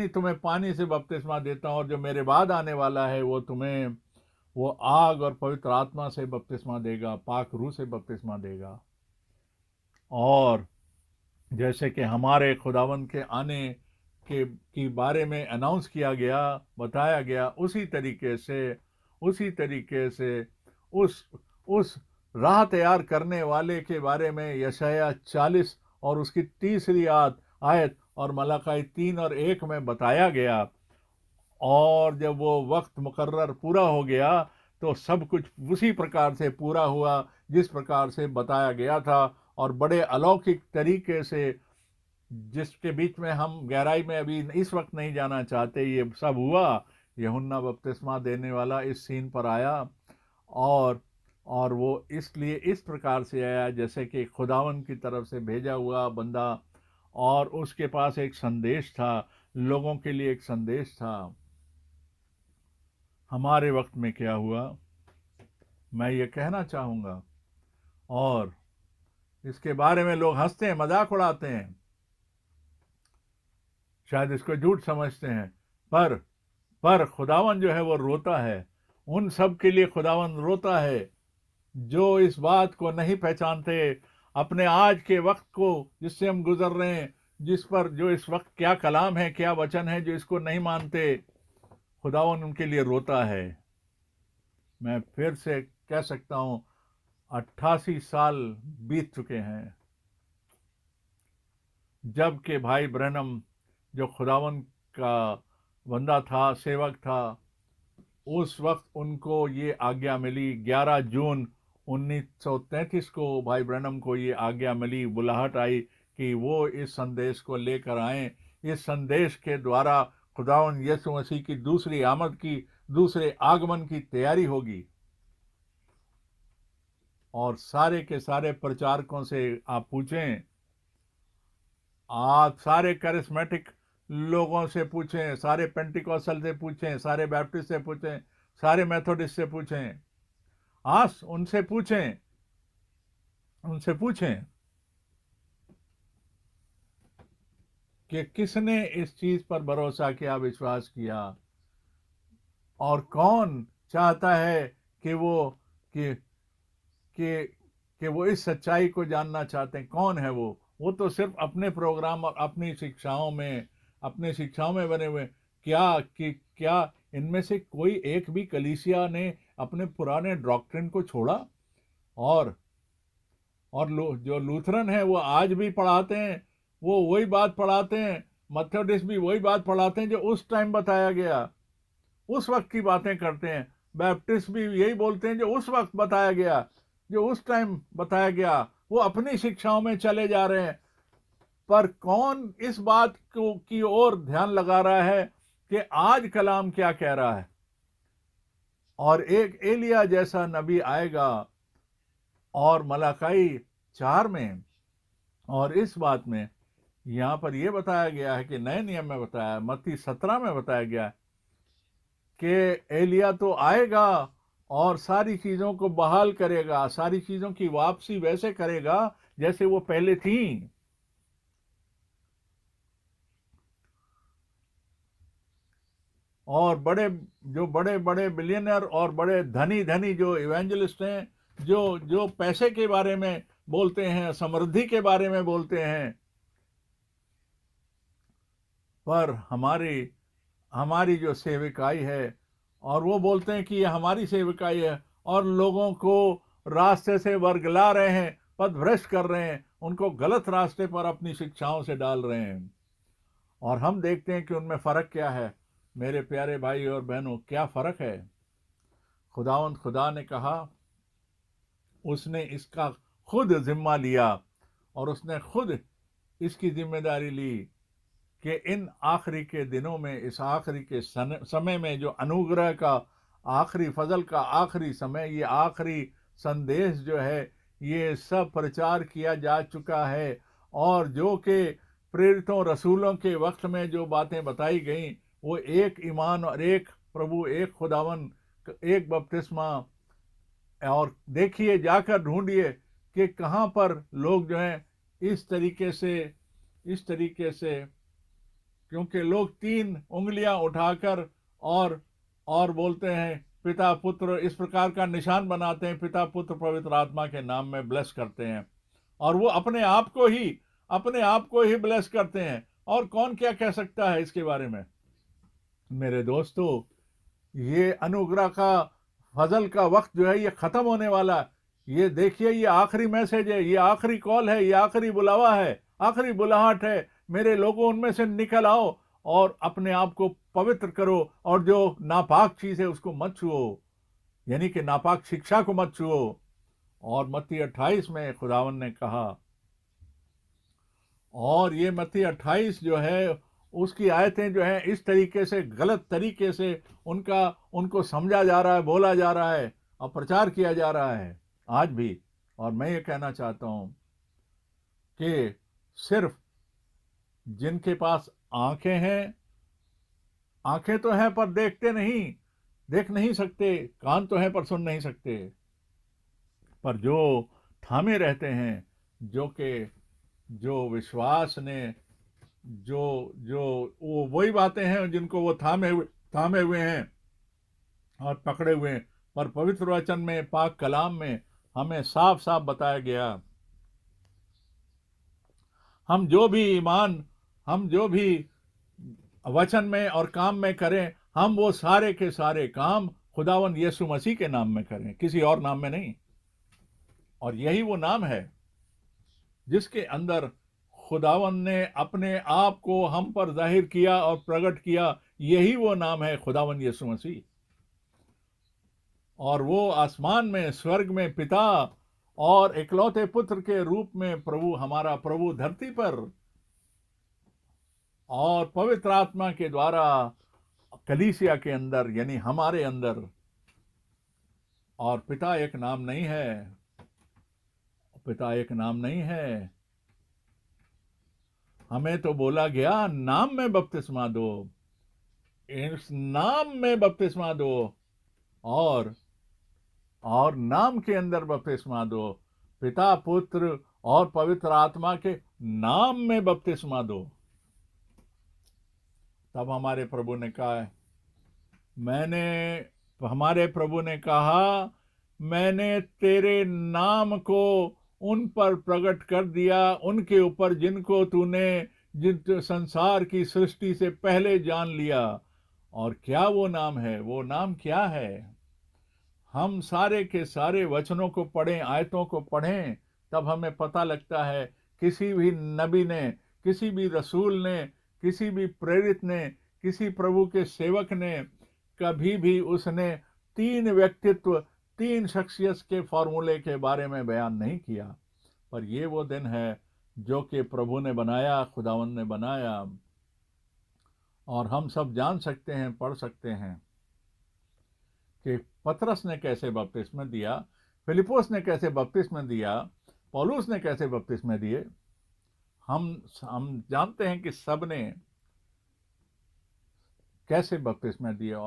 तुम्हें पानी से बपतिस्मा देता हूँ और जो मेरे बाद आने वाला है वो आग और पवित्र आत्मा से बपतिस्मा देगा, पाक रूह से बपतिस्मा देगा। और जैसे कि हमारे खुदावंद के आने की बारे में अनाउंस किया गया, बताया गया, उसी तरीके से उस राह तैयार करने वाले के बारे में यशाया 40 और उसकी तीसरी आयत और मलाकी 3 और 1 में बताया गया। और जब वो वक्त मुकर्रर पूरा हो गया तो सब कुछ उसी प्रकार से पूरा हुआ जिस प्रकार से बताया गया था, और बड़े अलौकिक तरीके से, जिसके बीच में हम गहराई में अभी इस वक्त नहीं जाना चाहते, ये सब हुआ। यूहन्ना बपतिस्मा देने वाला इस सीन पर आया और और वो इसलिए इस प्रकार से आया जैसे कि खुदावन की तरफ से भेजा हुआ बंदा, और उसके पास एक संदेश था, लोगों के लिए एक संदेश था। हमारे वक्त में क्या हुआ, मैं ये कहना चाहूँगा, और इसके बारे में लोग हंसते हैं, मजाक उड़ाते हैं, शायद इसको झूठ समझते हैं, पर खुदावन जो है वो रोता है। उन सब के लिए खुदावन रोता है जो इस बात को नहीं पहचानते, अपने आज के वक्त को जिससे हम गुजर रहे हैं, जिस पर जो इस वक्त क्या कलाम है, क्या वचन है, जो इसको नहीं मानते, खुदावन उनके लिए रोता है। मैं फिर से कह सकता हूं, 88 साल बीत चुके हैं जबकि भाई ब्रैनम जो खुदावन का बंदा था, सेवक था, उस वक्त उनको ये आज्ञा मिली। 11 जून 1933 को भाई ब्रैनम को ये आज्ञा मिली, बुलाहट आई कि वो इस संदेश को लेकर आए। इस संदेश के द्वारा खुदावन यीशु मसीह की दूसरी आमद की, दूसरे आगमन की तैयारी होगी। और सारे के सारे प्रचारकों से आप पूछें, आप सारे करिस्मेटिक लोगों से पूछें, सारे पेंटिकॉस्टल से पूछें, सारे बैप्टिस्ट से पूछें, सारे मेथोडिस्ट से पूछें, उनसे पूछें कि किसने इस चीज पर भरोसा किया, विश्वास किया, और कौन चाहता है कि कि कि कि वो इस सच्चाई को जानना चाहते हैं। कौन है वो तो सिर्फ अपने प्रोग्राम और अपनी शिक्षाओं में बने हुए। क्या इनमें से कोई एक भी कलीसिया ने अपने पुराने डॉक्ट्रिन को छोड़ा? और जो लूथरन है वो आज भी पढ़ाते हैं, वो वही बात पढ़ाते हैं। मेथोडिस्ट भी वही बात पढ़ाते हैं जो उस टाइम बताया गया, उस वक्त की बातें करते हैं। बैप्टिस्ट भी यही बोलते हैं जो उस वक्त बताया गया, जो उस टाइम बताया गया। वो अपनी शिक्षाओं में चले जा रहे हैं, पर कौन इस बात को की ओर ध्यान लगा रहा है कि आज कलाम क्या कह रहा है? और एक एलिया जैसा नबी आएगा, और मलाकी 4 में और इस बात में यहां पर यह बताया गया है कि नए नियम में बताया, मत्ती 17 में बताया गया कि एलिया तो आएगा और सारी चीजों को बहाल करेगा, सारी चीजों की वापसी वैसे करेगा जैसे वो पहले थी। और बड़े बड़े बिलियनर और बड़े धनी धनी जो इवेंजलिस्ट हैं, जो जो पैसे के बारे में बोलते हैं, समृद्धि के बारे में बोलते हैं, पर हमारी जो सेविकाई है, और वो बोलते हैं कि ये हमारी सेविकाई है, और लोगों को रास्ते से वर्गला रहे हैं, पथभ्रष्ट कर रहे हैं, उनको गलत रास्ते पर अपनी शिक्षाओं से डाल रहे हैं। और हम देखते हैं कि उनमें फर्क क्या है। मेरे प्यारे भाई और बहनों, क्या फर्क है? खुदा ने कहा, उसने इसका खुद जिम्मा लिया, और उसने खुद इसकी जिम्मेदारी ली कि इन आखिरी के दिनों में, इस आखिरी के समय में, जो अनुग्रह का आखिरी फजल का आखिरी समय, ये आखिरी संदेश जो है, ये सब प्रचार किया जा चुका है। और जो कि प्रेरितों रसूलों के वक्त में जो बातें बताई गई, वो एक ईमान और एक प्रभु, एक खुदावन, एक बपतिस्मा। और देखिए, जाकर ढूंढिए कि कहाँ पर लोग जो हैं इस तरीके से इस तरीके से, क्योंकि लोग 3 उंगलियां उठाकर और बोलते हैं पिता पुत्र, इस प्रकार का निशान बनाते हैं, पिता पुत्र पवित्र आत्मा के नाम में ब्लेस करते हैं, और वो अपने आप को ही ब्लेस करते हैं। और कौन क्या कह सकता है इसके बारे में? मेरे दोस्तों, ये अनुग्रह का, फजल का वक्त जो है ये खत्म होने वाला है। ये देखिए, ये आखिरी मैसेज है, ये आखिरी कॉल है, ये आखिरी बुलावा है, आखिरी बुलाहट है। मेरे लोगों, उनमें से निकल आओ और अपने आप को पवित्र करो, और जो नापाक चीज है उसको मत छुओ, यानी कि नापाक शिक्षा को मत छुओ। और मत्ती 28 में खुदावन ने कहा, और ये मत्ती 28 जो है उसकी आयतें जो हैं इस तरीके से, गलत तरीके से उनको समझा जा रहा है, बोला जा रहा है और प्रचार किया जा रहा है आज भी। और मैं ये कहना चाहता हूं कि सिर्फ जिनके पास आंखें हैं, आंखें तो हैं पर देख नहीं सकते, कान तो हैं पर सुन नहीं सकते, पर जो थामे रहते हैं, जो विश्वास ने, जो जो वो वही बातें हैं जिनको वो थामे हुए हैं और पकड़े हुए हैं। पर पवित्र वचन में, पाक कलाम में हमें साफ साफ बताया गया, हम जो भी वचन में और काम में करें, हम वो सारे के सारे काम खुदावन यीशु मसीह के नाम में करें, किसी और नाम में नहीं। और यही वो नाम है जिसके अंदर खुदावन ने अपने आप को हम पर जाहिर किया और प्रकट किया। यही वो नाम है, खुदावन यीशु मसीह। और वो आसमान में, स्वर्ग में पिता और इकलौते पुत्र के रूप में प्रभु, हमारा प्रभु धरती पर, और पवित्र आत्मा के द्वारा कलीसिया के अंदर, यानी हमारे अंदर। और पिता एक नाम नहीं है, पिता एक नाम नहीं है। हमें तो बोला गया नाम में बपतिस्मा दो, इस नाम में बपतिस्मा दो, और नाम के अंदर बपतिस्मा दो, पिता पुत्र और पवित्र आत्मा के नाम में बपतिस्मा दो। तब हमारे प्रभु ने कहा, हमारे प्रभु ने कहा, मैंने तेरे नाम को उन पर प्रकट कर दिया, उनके ऊपर जिनको तूने, जिन संसार की सृष्टि से पहले जान लिया। और क्या वो नाम है? वो नाम क्या है? हम सारे के सारे वचनों को पढ़ें, आयतों को पढ़ें, तब हमें पता लगता है किसी भी नबी ने, किसी भी रसूल ने, किसी भी प्रेरित ने, किसी प्रभु के सेवक ने कभी भी उसने 3 व्यक्तित्व, 3 शख्सियत के फॉर्मूले के बारे में बयान नहीं किया। पर ये वो दिन है जो कि प्रभु ने बनाया, खुदावंद ने बनाया, और हम सब जान सकते हैं, पढ़ सकते हैं कि पतरस ने कैसे बपतिस्मा दिया, फिलिपोस ने कैसे बपतिस्मा दिया, पौलुस ने कैसे बपतिस्मा दिए। हम जानते हैं कि सब ने कैसे बपतिस्मा दिया,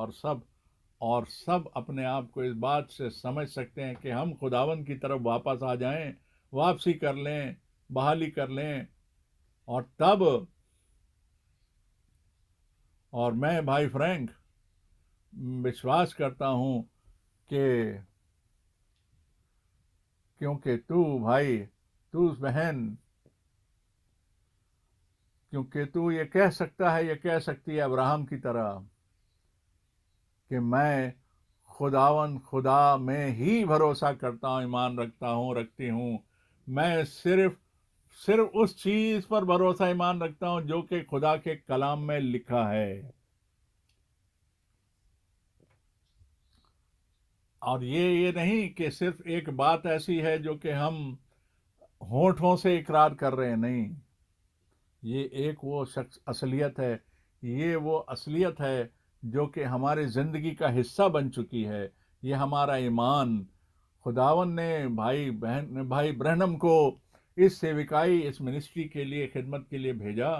और सब अपने आप को इस बात से समझ सकते हैं कि हम खुदावन की तरफ वापस आ जाएं, वापसी कर लें, बहाली कर लें। और तब, और मैं भाई फ्रैंक विश्वास करता हूं कि, क्योंकि तू भाई, तू बहन, क्योंकि तू ये कह सकता है, ये कह सकती है अब्राहम की तरह कि मैं खुदा में ही भरोसा करता हूं, ईमान रखता हूं, रखती हूं। मैं सिर्फ उस चीज पर भरोसा, ईमान रखता हूं जो कि खुदा के कलाम में लिखा है। और ये नहीं कि सिर्फ एक बात ऐसी है जो कि हम होठों से इकरार कर रहे हैं, नहीं। ये एक वो शख्स असलियत है, ये वो असलियत है जो कि हमारी जिंदगी का हिस्सा बन चुकी है। ये हमारा ईमान, खुदावन ने भाई ब्रहनम को इस सेविकाई, इस मिनिस्ट्री के लिए, खिदमत के लिए भेजा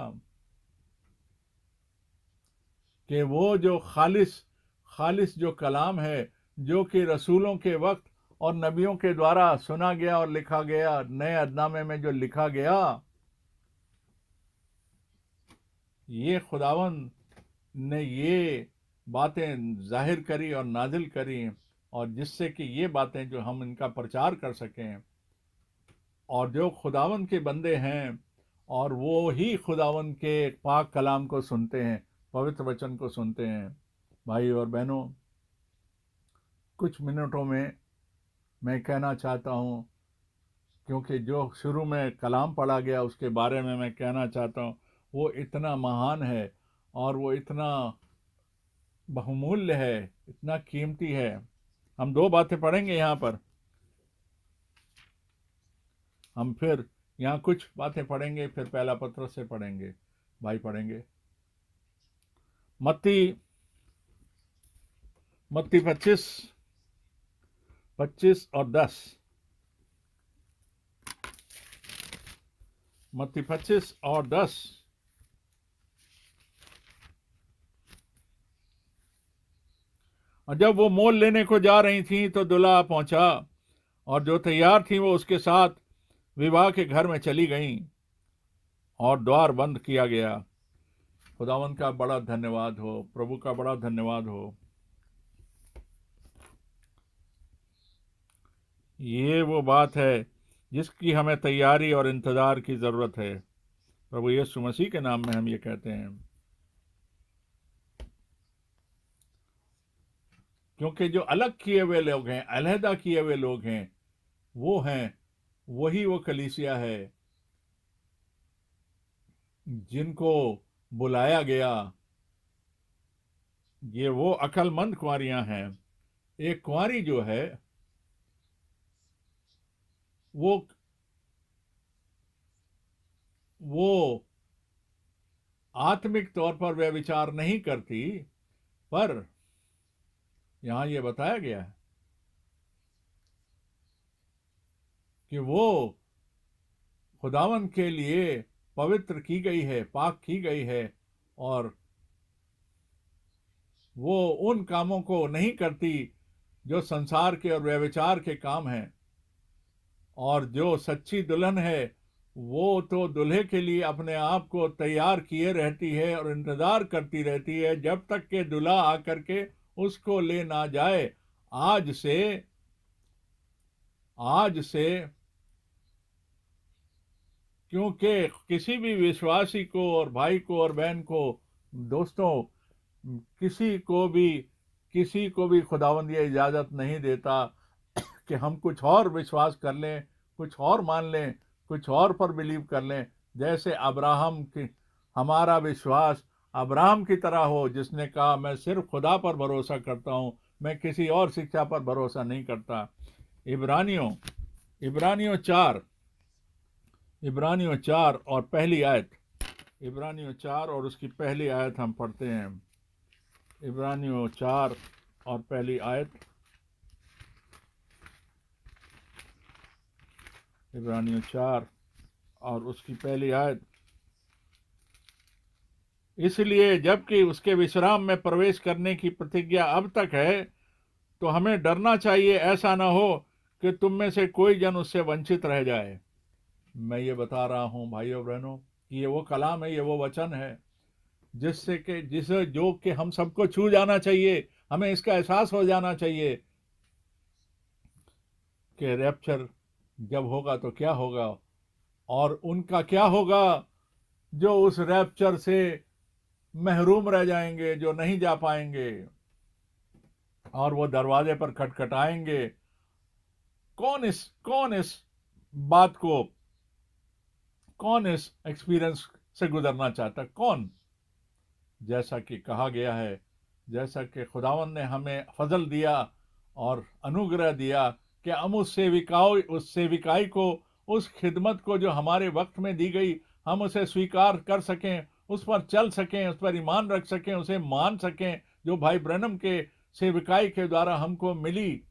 कि वो जो खालिस जो कलाम है, जो कि रसूलों के वक्त और नबियों के द्वारा सुना गया और लिखा गया, नए अदनामे में जो लिखा गया, ये खुदावन ने ये बातें जाहिर करी और नाजिल करी, और जिससे कि ये बातें जो हम इनका प्रचार कर सकें, और जो खुदावन के बंदे हैं और वो ही खुदावन के पाक कलाम को सुनते हैं, पवित्र वचन को सुनते हैं। भाई और बहनों, कुछ मिनटों में मैं कहना चाहता हूँ, क्योंकि जो शुरू में कलाम पढ़ा गया उसके बारे में मैं कहना चाहता हूँ, वो इतना महान है और वो इतना बहुमूल्य है, इतना कीमती है। हम दो बातें पढ़ेंगे यहाँ पर, हम फिर यहाँ कुछ बातें पढ़ेंगे, फिर पहला पत्रस से पढ़ेंगे। भाई पढ़ेंगे मत्ती 25 और 10। मत्ती 25 और 10। और जब वो मोल लेने को जा रही थी तो दूल्हा पहुंचा, और जो तैयार थी वो उसके साथ विवाह के घर में चली गईं, और द्वार बंद किया गया। खुदावन का बड़ा धन्यवाद हो, प्रभु का बड़ा धन्यवाद हो। ये वो बात है जिसकी हमें तैयारी और इंतजार की जरूरत है। प्रभु यीशु मसीह के नाम में हम ये कहते हैं, क्योंकि जो अलग किए हुए लोग हैं, अलहदा किए हुए लोग हैं, वो हैं, वही वो कलीसिया है जिनको बुलाया गया। ये वो अक्लमंद कुंवारियां हैं। एक कुंवारी जो है वो आत्मिक तौर पर वह विचार नहीं करती, पर यहां ये बताया गया है कि वो खुदावन के लिए पवित्र की गई है, पाक की गई है, और वो उन कामों को नहीं करती जो संसार के और व्यभिचार के काम हैं। और जो सच्ची दुल्हन है वो तो दूल्हे के लिए अपने आप को तैयार किए रहती है और इंतजार करती रहती है जब तक के दूल्हा आकर के उसको ले ना जाए। आज से क्योंकि किसी भी विश्वासी को और भाई को और बहन को, दोस्तों, किसी को भी खुदावंद ये इजाजत नहीं देता कि हम कुछ और विश्वास कर लें, कुछ और मान लें, कुछ और पर बिलीव कर लें। जैसे अब्राहम की, हमारा विश्वास अब्राहम की तरह हो, जिसने कहा मैं सिर्फ खुदा पर भरोसा करता हूं, मैं किसी और शिक्षा पर भरोसा नहीं करता। इब्रानियों 4 और पहली आयत, इब्रानियों 4 और उसकी पहली आयत हम पढ़ते हैं। इब्रानियों 4 और पहली आयत, इब्रानियों 4 और उसकी पहली आयत। इसलिए जबकि उसके विश्राम में प्रवेश करने की प्रतिज्ञा अब तक है, तो हमें डरना चाहिए, ऐसा ना हो कि तुम में से कोई जन उससे वंचित रह जाए। मैं ये बता रहा हूं भाइयों बहनों, कि ये वो कलाम है, ये वो वचन है जिसे जो कि हम सबको छू जाना चाहिए। हमें इसका एहसास हो जाना चाहिए कि रैप्चर जब होगा तो क्या होगा, और उनका क्या होगा जो उस रैप्चर से महरूम रह जाएंगे, जो नहीं जा पाएंगे, और वो दरवाजे पर खटखटाएंगे। कौन इस बात को, कौन इस एक्सपीरियंस से गुजरना चाहता, कौन? जैसा कि कहा गया है, जैसा कि खुदावन ने हमें फजल दिया और अनुग्रह दिया कि हम उस सेविकाई को, उस खिदमत को जो हमारे वक्त में दी गई, हम उसे स्वीकार कर सकें, उस पर चल सकें, उस पर ईमान रख सकें, उसे मान सकें, जो भाई ब्रैनम के सेविकाई के द्वारा हमको मिली।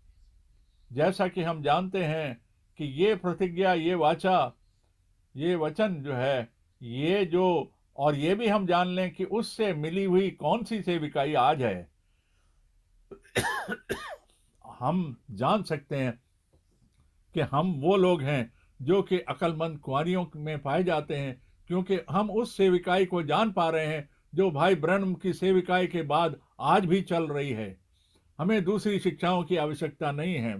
जैसा कि हम जानते हैं कि ये प्रतिज्ञा, ये वाचा, ये वचन जो है, ये जो, और ये भी हम जान लें कि उससे मिली हुई कौन सी सेविकाई आज है। हम जान सकते हैं कि हम वो लोग हैं जो कि अक्लमंद कुंवारियों में पाए जाते हैं, क्योंकि हम उस सेविकाई को जान पा रहे हैं जो भाई ब्रैनम की सेविकाई के बाद आज भी चल रही है। हमें दूसरी शिक्षाओं की आवश्यकता नहीं है।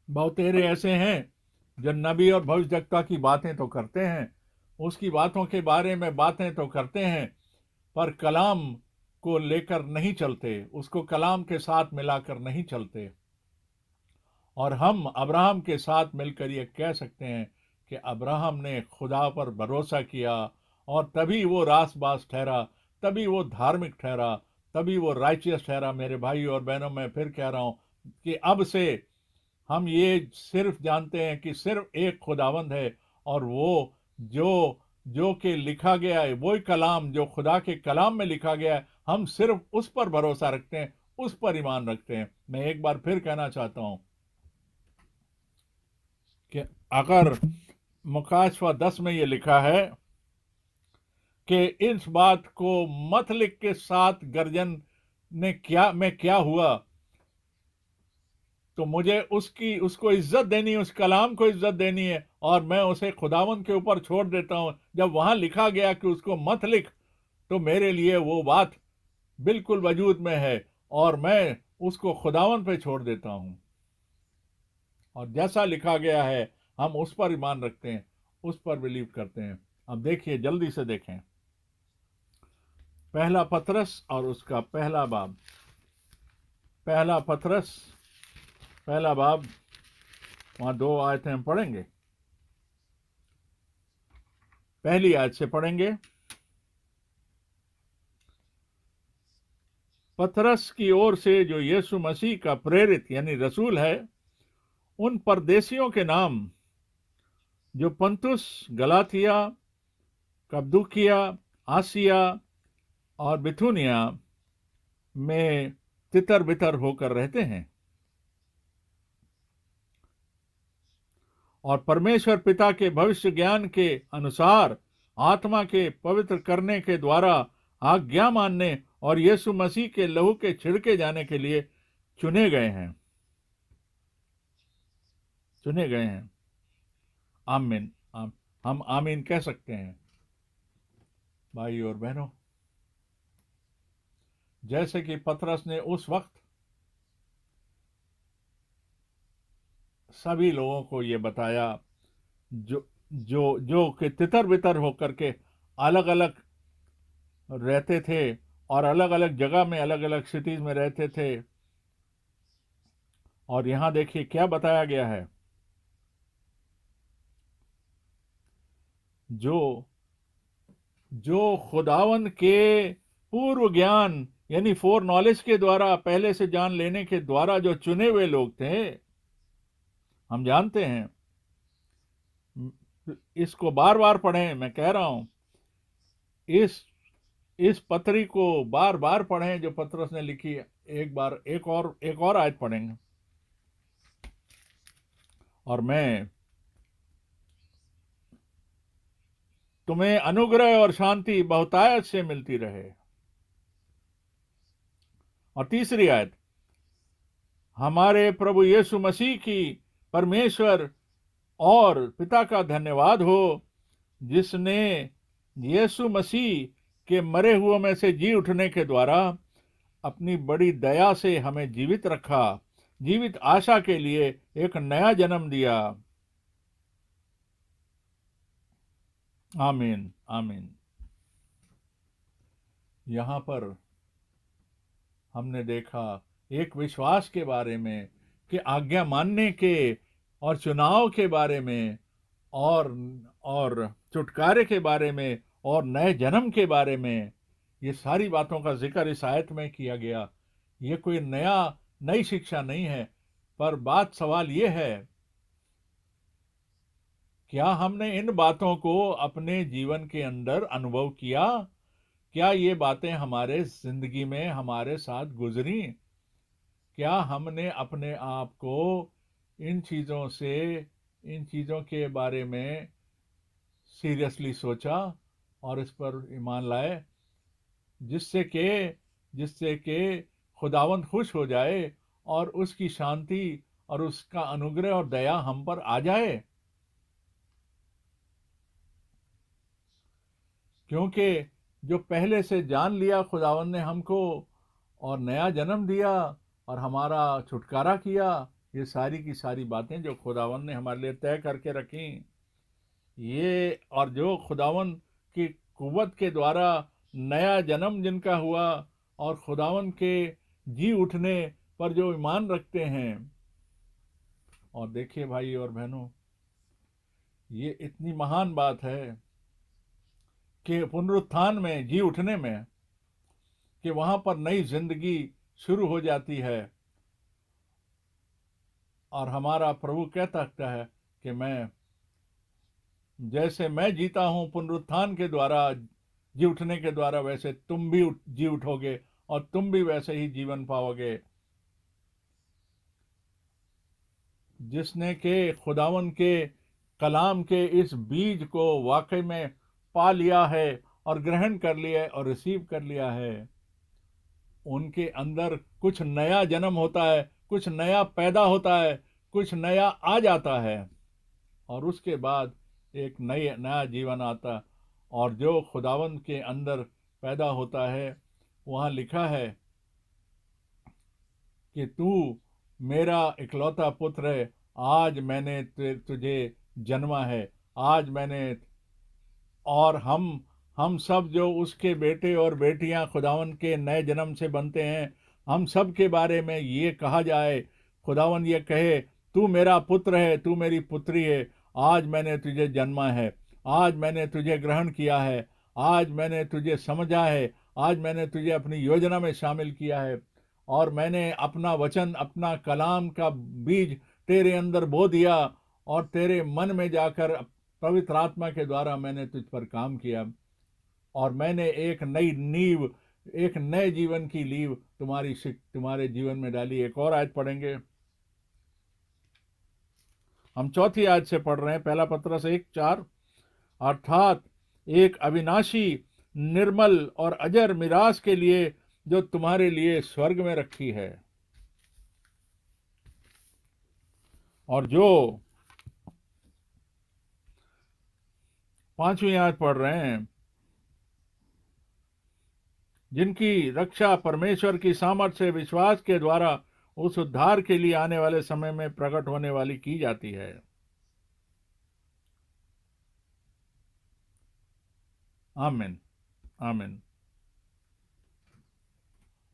बहुतेरे ऐसे हैं जो नबी और भविष्यवक्ता की बातें तो करते हैं, उसकी बातों के बारे में बातें तो करते हैं, पर कलाम को लेकर नहीं चलते, उसको कलाम के साथ मिलाकर नहीं चलते। और हम अब्राहम के साथ मिलकर ये कह सकते हैं कि अब्राहम ने खुदा पर भरोसा किया और तभी वो रासबास ठहरा, तभी वो धार्मिक ठहरा, तभी वो राइचियस ठहरा। मेरे भाई और बहनों, मैं फिर कह रहा हूं कि अब से हम ये सिर्फ जानते हैं कि सिर्फ एक खुदावंद है, और वो जो जो कि लिखा गया है, वही कलाम जो खुदा के कलाम में लिखा गया है, हम सिर्फ उस पर भरोसा रखते हैं, उस पर ईमान रखते हैं। मैं एक बार फिर कहना चाहता हूं कि अगर मुकाशवा 10 में ये लिखा है कि इस बात को मत लिख के साथ गर्जन ने क्या में क्या हुआ, तो मुझे उसको इज्जत देनी है, उस कलाम को इज्जत देनी है, और मैं उसे खुदावंद के ऊपर छोड़ देता हूं। जब वहां लिखा गया कि उसको मत लिख, तो मेरे लिए वो बात बिल्कुल वजूद में है, और मैं उसको खुदावंद पे छोड़ देता हूं। और जैसा लिखा गया है हम उस पर ईमान रखते हैं, उस पर बिलीव करते हैं। अब देखिए, जल्दी से देखें पहला पतरस और उसका पहला बाब। पहला पतरस पहला बाब, वहां 2 आयतें हम पढ़ेंगे। पहली आयत से पढ़ेंगे। पतरस की ओर से, जो यीशु मसीह का प्रेरित यानी रसूल है, उन परदेशियों के नाम जो पंतुस, गलातिया, कप्पदूकिया, आसिया और बिथुनिया में तितर बितर होकर रहते हैं, और परमेश्वर पिता के भविष्य ज्ञान के अनुसार आत्मा के पवित्र करने के द्वारा आज्ञा मानने और यीशु मसीह के लहू के छिड़के जाने के लिए चुने गए हैं। चुने गए हैं। आमीन। हम आमीन कह सकते हैं। भाई और बहनों, जैसे कि पतरस ने उस वक्त सभी लोगों को ये बताया जो जो जो कि तितर बितर होकर के अलग अलग रहते थे, और अलग अलग जगह में, अलग अलग सिटीज में रहते थे। और यहां देखिए क्या बताया गया है। जो जो खुदावन के पूर्व ज्ञान यानी फोर नॉलेज के द्वारा, पहले से जान लेने के द्वारा जो चुने हुए लोग थे, हम जानते हैं। इसको बार बार पढ़ें, मैं कह रहा हूं, इस इस पत्री को बार बार पढ़ें जो पतरस ने लिखी है। एक बार एक और आयत पढ़ेंगे। और मैं तुम्हें अनुग्रह और शांति बहुतायत से मिलती रहे। और तीसरी आयत, हमारे प्रभु यीशु मसीह की परमेश्वर और पिता का धन्यवाद हो, जिसने यीशु मसीह के मरे हुओं में से जी उठने के द्वारा अपनी बड़ी दया से हमें जीवित रखा, जीवित आशा के लिए एक नया जन्म दिया। आमीन। आमीन। यहां पर हमने देखा एक विश्वास के बारे में, कि आज्ञा मानने के और चुनाव के बारे में, और और छुटकारे के बारे में, और नए जन्म के बारे में। ये सारी बातों का जिक्र इस आयत में किया गया। ये कोई नई शिक्षा नहीं है, पर बात सवाल ये है, क्या हमने इन बातों को अपने जीवन के अंदर अनुभव किया? क्या ये बातें हमारे जिंदगी में हमारे साथ गुजरी? क्या हमने अपने आप को इन चीज़ों से, इन चीज़ों के बारे में सीरियसली सोचा और इस पर ईमान लाए, जिससे कि खुदावंद खुश हो जाए और उसकी शांति और उसका अनुग्रह और दया हम पर आ जाए? क्योंकि जो पहले से जान लिया खुदावन ने हमको और नया जन्म दिया और हमारा छुटकारा किया, ये सारी की सारी बातें जो खुदावन ने हमारे लिए तय करके रखी, ये और जो खुदावन की कुव्वत के द्वारा नया जन्म जिनका हुआ और खुदावन के जी उठने पर जो ईमान रखते हैं। और देखिए भाई और बहनों, ये इतनी महान बात है कि पुनरुत्थान में, जी उठने में, कि वहां पर नई जिंदगी शुरू हो जाती है और हमारा प्रभु कहता है कि मैं, जैसे मैं जीता हूं पुनरुत्थान के द्वारा, जी उठने के द्वारा, वैसे तुम भी जी उठोगे और तुम भी वैसे ही जीवन पाओगे। जिसने के खुदावन के कलाम के इस बीज को वाकई में पा लिया है और ग्रहण कर लिया है और रिसीव कर लिया है, उनके अंदर कुछ नया जन्म होता है, कुछ नया पैदा होता है, कुछ नया आ जाता है और उसके बाद एक नया जीवन आता। और जो खुदावंद के अंदर पैदा होता है, वहाँ लिखा है कि तू मेरा इकलौता पुत्र है, आज मैंने तुझे जन्मा है, आज मैंने। और हम सब जो उसके बेटे और बेटियां खुदावन के नए जन्म से बनते हैं, हम सब के बारे में ये कहा जाए, खुदावन ये कहे, तू मेरा पुत्र है, तू मेरी पुत्री है, आज मैंने तुझे जन्मा है, आज मैंने तुझे ग्रहण किया है, आज मैंने तुझे समझा है, आज मैंने तुझे अपनी योजना में शामिल किया है और मैंने अपना वचन, अपना कलाम का बीज तेरे अंदर बो दिया और तेरे मन में जाकर पवित्र आत्मा के द्वारा मैंने तुझ पर काम किया और मैंने एक नई नींव, एक नए जीवन की नींव तुम्हारे जीवन में डाली। एक और आयत पढ़ेंगे, हम चौथी आयत से पढ़ रहे हैं, पहला पत्रस 1:4, अर्थात एक अविनाशी, निर्मल और अजर मिरास के लिए जो तुम्हारे लिए स्वर्ग में रखी है। और जो पांचवी आयत पढ़ रहे हैं, जिनकी रक्षा परमेश्वर की सामर्थ्य से विश्वास के द्वारा उस उद्धार के लिए आने वाले समय में प्रकट होने वाली की जाती है। आमीन, आमीन।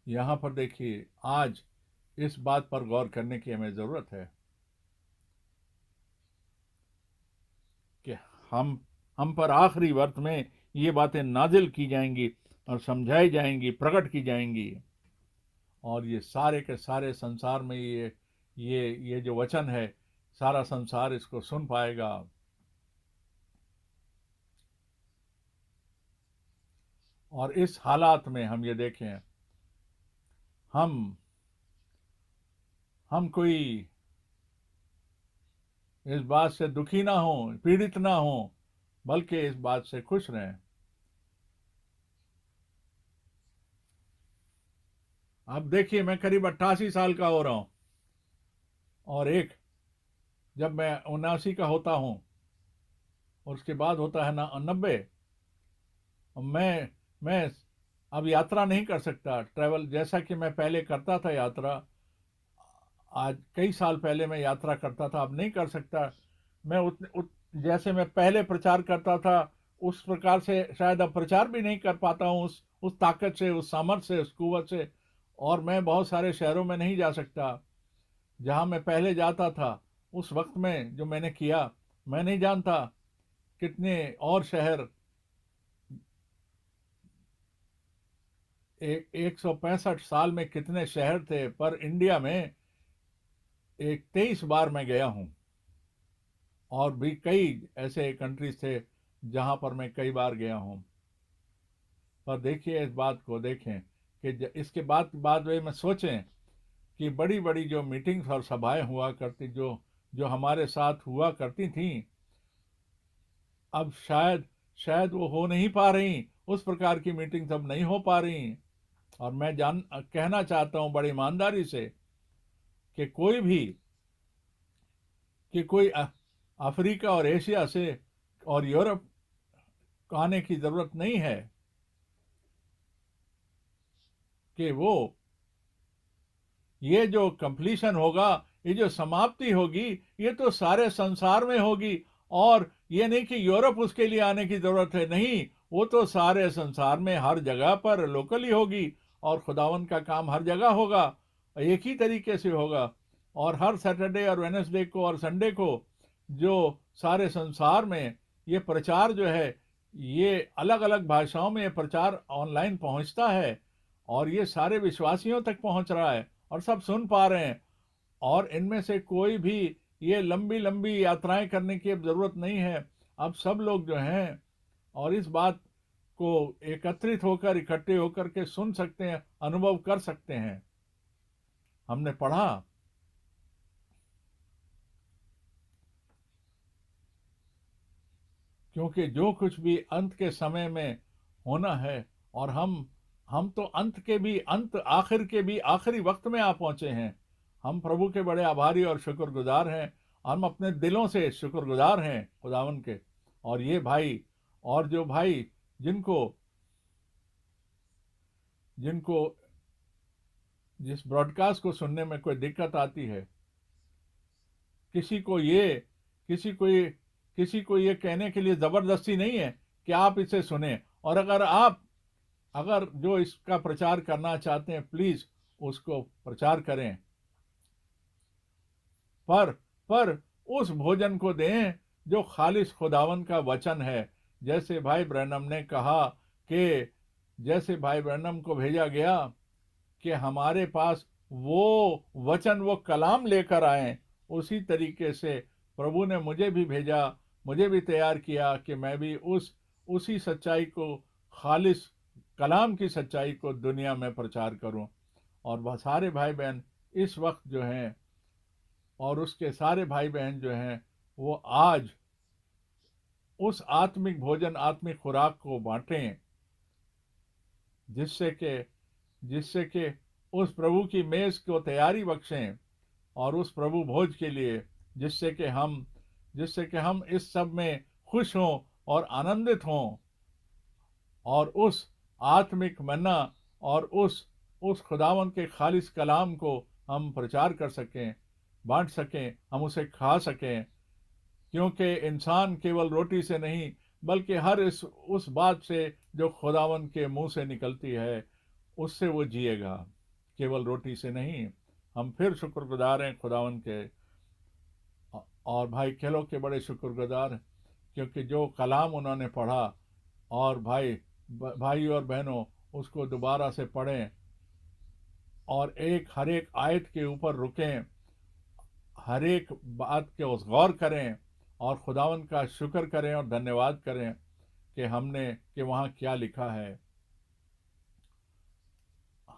यहां पर देखिए, आज इस बात पर गौर करने की हमें जरूरत है कि हम पर आखिरी वक्त में ये बातें नाजिल की जाएंगी और समझाई जाएंगी, प्रकट की जाएंगी और ये सारे के सारे संसार में ये जो वचन है, सारा संसार इसको सुन पाएगा। और इस हालात में हम ये देखें, हम कोई इस बात से दुखी ना हो, पीड़ित ना हो, बल्कि इस बात से खुश रहें। अब देखिए, मैं करीब 88 साल का हो रहा हूं और जब मैं 79 का होता हूं और उसके बाद होता है ना 90, मैं अब यात्रा नहीं कर सकता, ट्रैवल जैसा कि मैं पहले करता था यात्रा। आज कई साल पहले मैं यात्रा करता था, अब नहीं कर सकता। मैं जैसे मैं पहले प्रचार करता था उस प्रकार से शायद अब प्रचार भी नहीं कर पाता हूँ, उस ताकत से, उस सामर्थ्य से, उस कुव्वत से। और मैं बहुत सारे शहरों में नहीं जा सकता जहां मैं पहले जाता था। उस वक्त में जो मैंने किया, मैं नहीं जानता कितने और शहर, 165 साल में कितने शहर थे, पर इंडिया में 23 बार मैं गया हूं और भी कई ऐसे कंट्रीज थे जहां पर मैं कई बार गया हूं। पर देखिए, इस बात को देखें कि इसके बाद में सोचें कि बड़ी बड़ी जो मीटिंग्स और सभाएं हुआ करती, जो जो हमारे साथ हुआ करती थी, अब शायद वो हो नहीं पा रही, उस प्रकार की मीटिंग्स अब नहीं हो पा रही। और मैं कहना चाहता हूं बड़ी ईमानदारी से कि कोई अफ्रीका और एशिया से और यूरोप आने की जरूरत नहीं है कि वो ये जो कंप्लीशन होगा, ये जो समाप्ति होगी, ये तो सारे संसार में होगी। और ये नहीं कि यूरोप उसके लिए आने की जरूरत है, नहीं, वो तो सारे संसार में हर जगह पर लोकली होगी। और खुदावन का काम हर जगह होगा, एक ही तरीके से होगा। और हर सैटरडे और वेडनेसडे को और संडे को जो सारे संसार में ये प्रचार जो है, ये अलग अलग भाषाओं में ये प्रचार ऑनलाइन पहुंचता है, और ये सारे विश्वासियों तक पहुंच रहा है और सब सुन पा रहे हैं। और इनमें से कोई भी ये लंबी लंबी यात्राएं करने की अब जरूरत नहीं है। अब सब लोग जो हैं और इस बात को एकत्रित होकर, इकट्ठे होकर के सुन सकते हैं, अनुभव कर सकते हैं। हमने पढ़ा क्योंकि जो कुछ भी अंत के समय में होना है, और हम तो अंत के भी अंत, आखिर के भी आखिरी वक्त में आ पहुंचे हैं। हम प्रभु के बड़े आभारी और शुक्रगुजार हैं। हम अपने दिलों से शुक्रगुजार हैं खुदावन के। और ये भाई, और जो भाई जिनको जिनको जिस ब्रॉडकास्ट को सुनने में कोई दिक्कत आती है, किसी को ये किसी को ये किसी को ये कहने के लिए जबरदस्ती नहीं है कि आप इसे सुने। और अगर जो इसका प्रचार करना चाहते हैं, प्लीज उसको प्रचार करें, पर पर उस भोजन को दें जो खालिस खुदावन का वचन है। जैसे भाई ब्रैनम ने कहा कि जैसे भाई ब्रैनम को भेजा गया कि हमारे पास वो वचन, वो कलाम लेकर आए, उसी तरीके से प्रभु ने मुझे भी भेजा, मुझे भी तैयार किया कि मैं भी उसी सच्चाई को, खालिस कलाम की सच्चाई को दुनिया में प्रचार करूं। और वह सारे भाई बहन इस वक्त जो हैं, और उसके सारे भाई बहन जो हैं, वो आज उस आत्मिक भोजन, आत्मिक खुराक को बांटें, जिससे कि उस प्रभु की मेज को तैयारी बख्शें, और उस प्रभु भोज के लिए जिससे कि हम इस सब में खुश हों और आनंदित हों, और उस आत्मिक मन्ना और उस खुदावन के खालिस कलाम को हम प्रचार कर सकें, बांट सकें, हम उसे खा सकें। क्योंकि इंसान केवल रोटी से नहीं, बल्कि हर इस उस बात से जो खुदावन के मुंह से निकलती है, उससे वो जिएगा, केवल रोटी से नहीं। हम फिर शुक्रगुजार हैं खुदावन के। और भाई खेलो के बड़े शुक्रगुजार, क्योंकि जो कलाम उन्होंने पढ़ा, और भाई और बहनों उसको दोबारा से पढ़ें, और हर एक आयत के ऊपर रुकें, हर एक बात के उस गौर करें, और खुदावन का शुक्र करें और धन्यवाद करें कि वहाँ क्या लिखा है।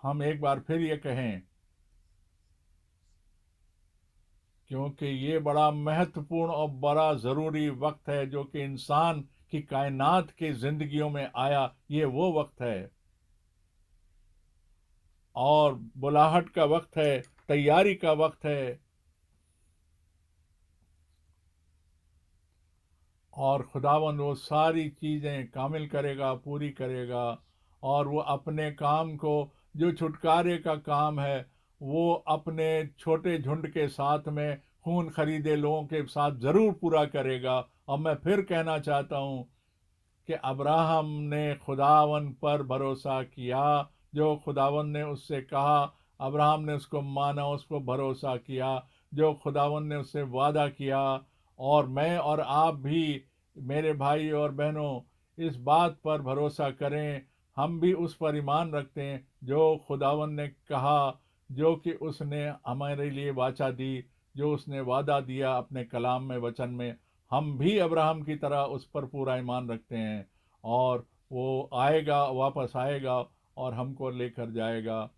हम एक बार फिर ये कहें, क्योंकि ये बड़ा महत्वपूर्ण और बड़ा ज़रूरी वक्त है जो कि इंसान की कायनात की जिंदगियों में आया। ये वो वक्त है, और बुलाहट का वक्त है, तैयारी का वक्त है। और खुदावन वो सारी चीज़ें कामिल करेगा, पूरी करेगा। और वो अपने काम को, जो छुटकारे का काम है, वो अपने छोटे झुंड के साथ में खून खरीदे लोगों के साथ ज़रूर पूरा करेगा। और मैं फिर कहना चाहता हूँ कि अब्राहम ने खुदावन पर भरोसा किया, जो खुदावन ने उससे कहा, अब्राहम ने उसको माना, उसको भरोसा किया, जो खुदावन ने उससे वादा किया। और मैं और आप भी, मेरे भाई और बहनों, इस बात पर भरोसा करें, हम भी उस पर ईमान रखते हैं जो खुदावन ने कहा, जो कि उसने हमारे लिए वाचा दी, जो उसने वादा दिया अपने कलाम में, वचन में। हम भी अब्राहम की तरह उस पर पूरा ईमान रखते हैं, और वो आएगा, वापस आएगा, और हमको लेकर जाएगा।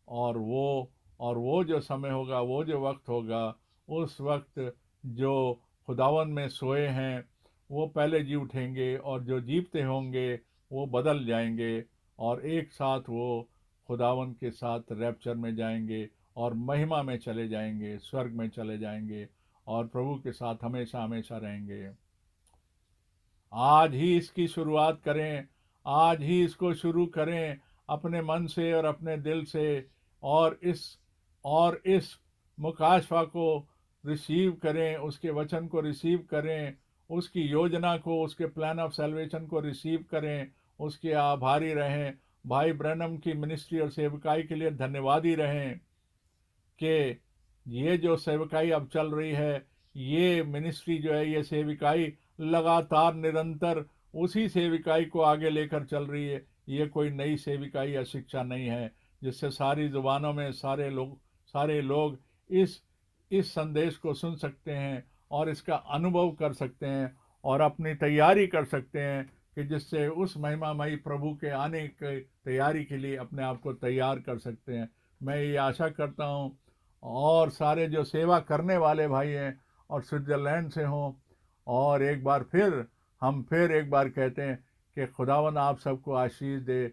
और वो जो समय होगा, वो जो वक्त होगा, उस वक्त जो खुदावन में सोए हैं वो पहले जी उठेंगे, और जो जीवते होंगे वो बदल जाएंगे, और एक साथ वो खुदावन के साथ रैप्चर में जाएंगे, और महिमा में चले जाएंगे, स्वर्ग में चले जाएंगे, और प्रभु के साथ हमेशा हमेशा रहेंगे। आज ही इसकी शुरुआत करें, आज ही इसको शुरू करें अपने मन से और अपने दिल से, और इस मुकाशवा को रिसीव करें, उसके वचन को रिसीव करें, उसकी योजना को, उसके प्लान ऑफ सैल्वेशन को रिसीव करें, उसके आभारी रहें। भाई ब्रैनम की मिनिस्ट्री और सेवकाई के लिए धन्यवादी रहें कि ये जो सेवकाई अब चल रही है, ये मिनिस्ट्री जो है, ये सेविकाई लगातार निरंतर उसी सेविकाई को आगे लेकर चल रही है। ये कोई नई सेविकाई या शिक्षा नहीं है जिससे सारी जुबानों में सारे लोग इस संदेश को सुन सकते हैं और इसका अनुभव कर सकते हैं और अपनी तैयारी कर सकते हैं कि जिससे उस महिमामयी प्रभु के आने की तैयारी के लिए अपने आप को तैयार कर सकते हैं। मैं ये आशा करता हूँ और सारे जो सेवा करने वाले भाई हैं और स्विट्ज़रलैंड से हों, और हम फिर एक बार कहते हैं कि खुदावन आप सबको आशीष दे।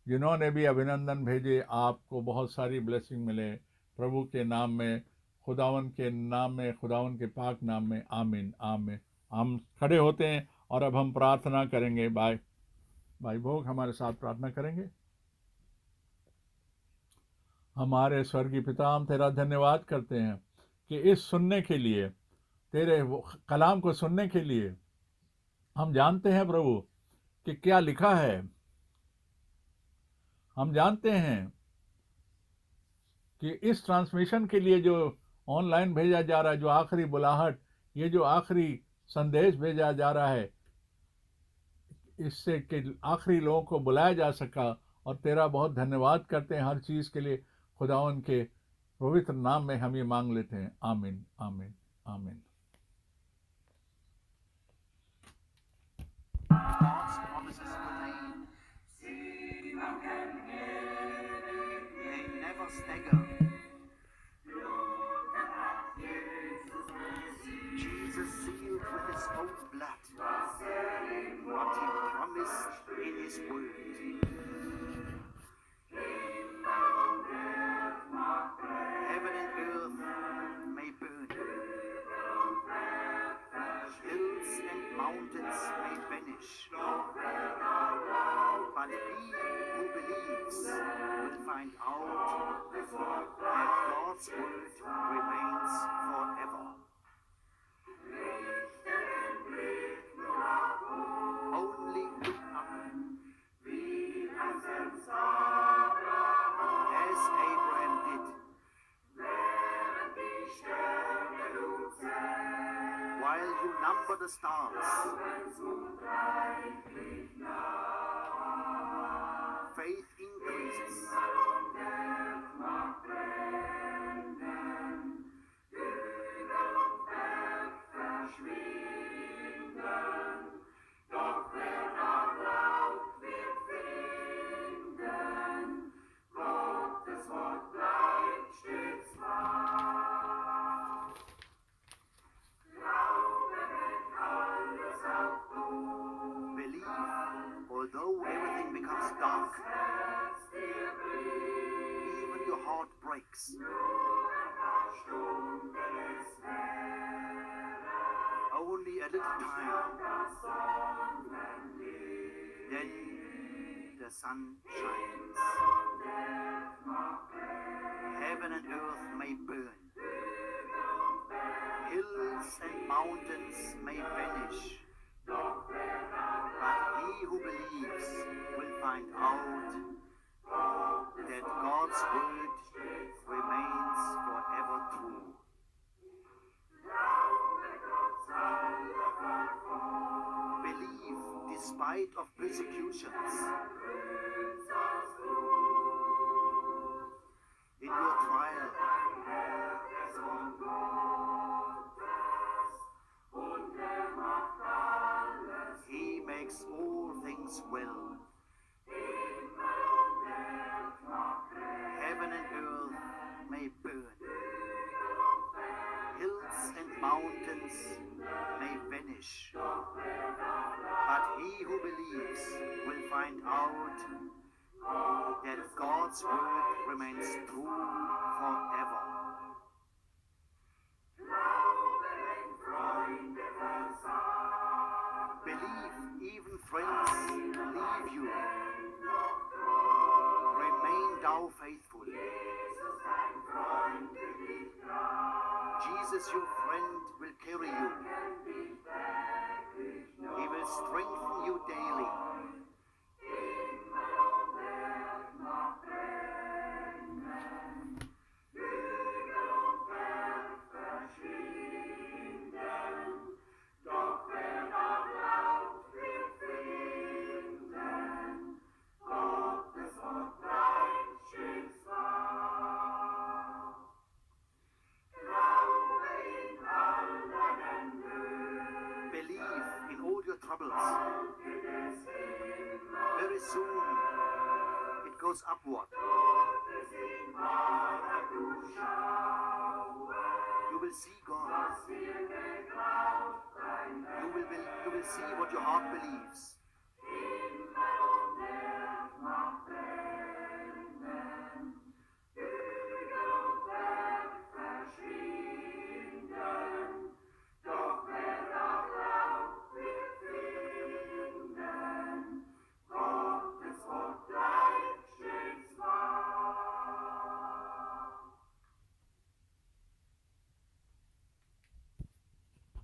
जिन्होंने भी अभिनंदन भेजे, आपको बहुत सारी ब्लेसिंग मिले प्रभु के नाम में, खुदावन के नाम में, खुदावन के पाक नाम में। आमीन आमीन। हम खड़े होते हैं और अब हम प्रार्थना करेंगे। भाई भोग हमारे साथ प्रार्थना करेंगे। हमारे स्वर्गीय पिता, हम तेरा धन्यवाद करते हैं कि इस सुनने के लिए, तेरे कलाम को सुनने के लिए हम जानते हैं प्रभु कि क्या लिखा है। हम जानते हैं कि इस ट्रांसमिशन के लिए जो ऑनलाइन भेजा जा रहा है, जो आखिरी बुलाहट, ये जो आखिरी संदेश भेजा जा रहा है, इससे कि आखिरी लोगों को बुलाया जा सका, और तेरा बहुत धन्यवाद करते हैं हर चीज़ के लिए। खुदावन के पवित्र नाम में हम ये मांग लेते हैं। आमीन आमीन आमीन। God's promises remain. They never stagger. Jesus sealed with his own blood what he promised in his word. Heaven and earth may burn. Hills and mountains may vanish. But he who believes will find out that God's word remains forever. Only look up. As Abraham did. While you number the stars, faith increases. Believe, although everything becomes dark, even your heart breaks. Only a little time, then the sun shines. Heaven and earth may burn. Hills and mountains may vanish. But he who believes will find out that God's word remains forever true. Believe despite of persecutions. In your trial, he makes all things well. Heaven and earth may burn. Hills and mountains may vanish. But he who believes will find out that God's word remains true forever. Jesus, your friend, will carry you. He will strengthen you daily. Believe in all your troubles. Very soon it goes upward. You will see God. You will see what your heart believes.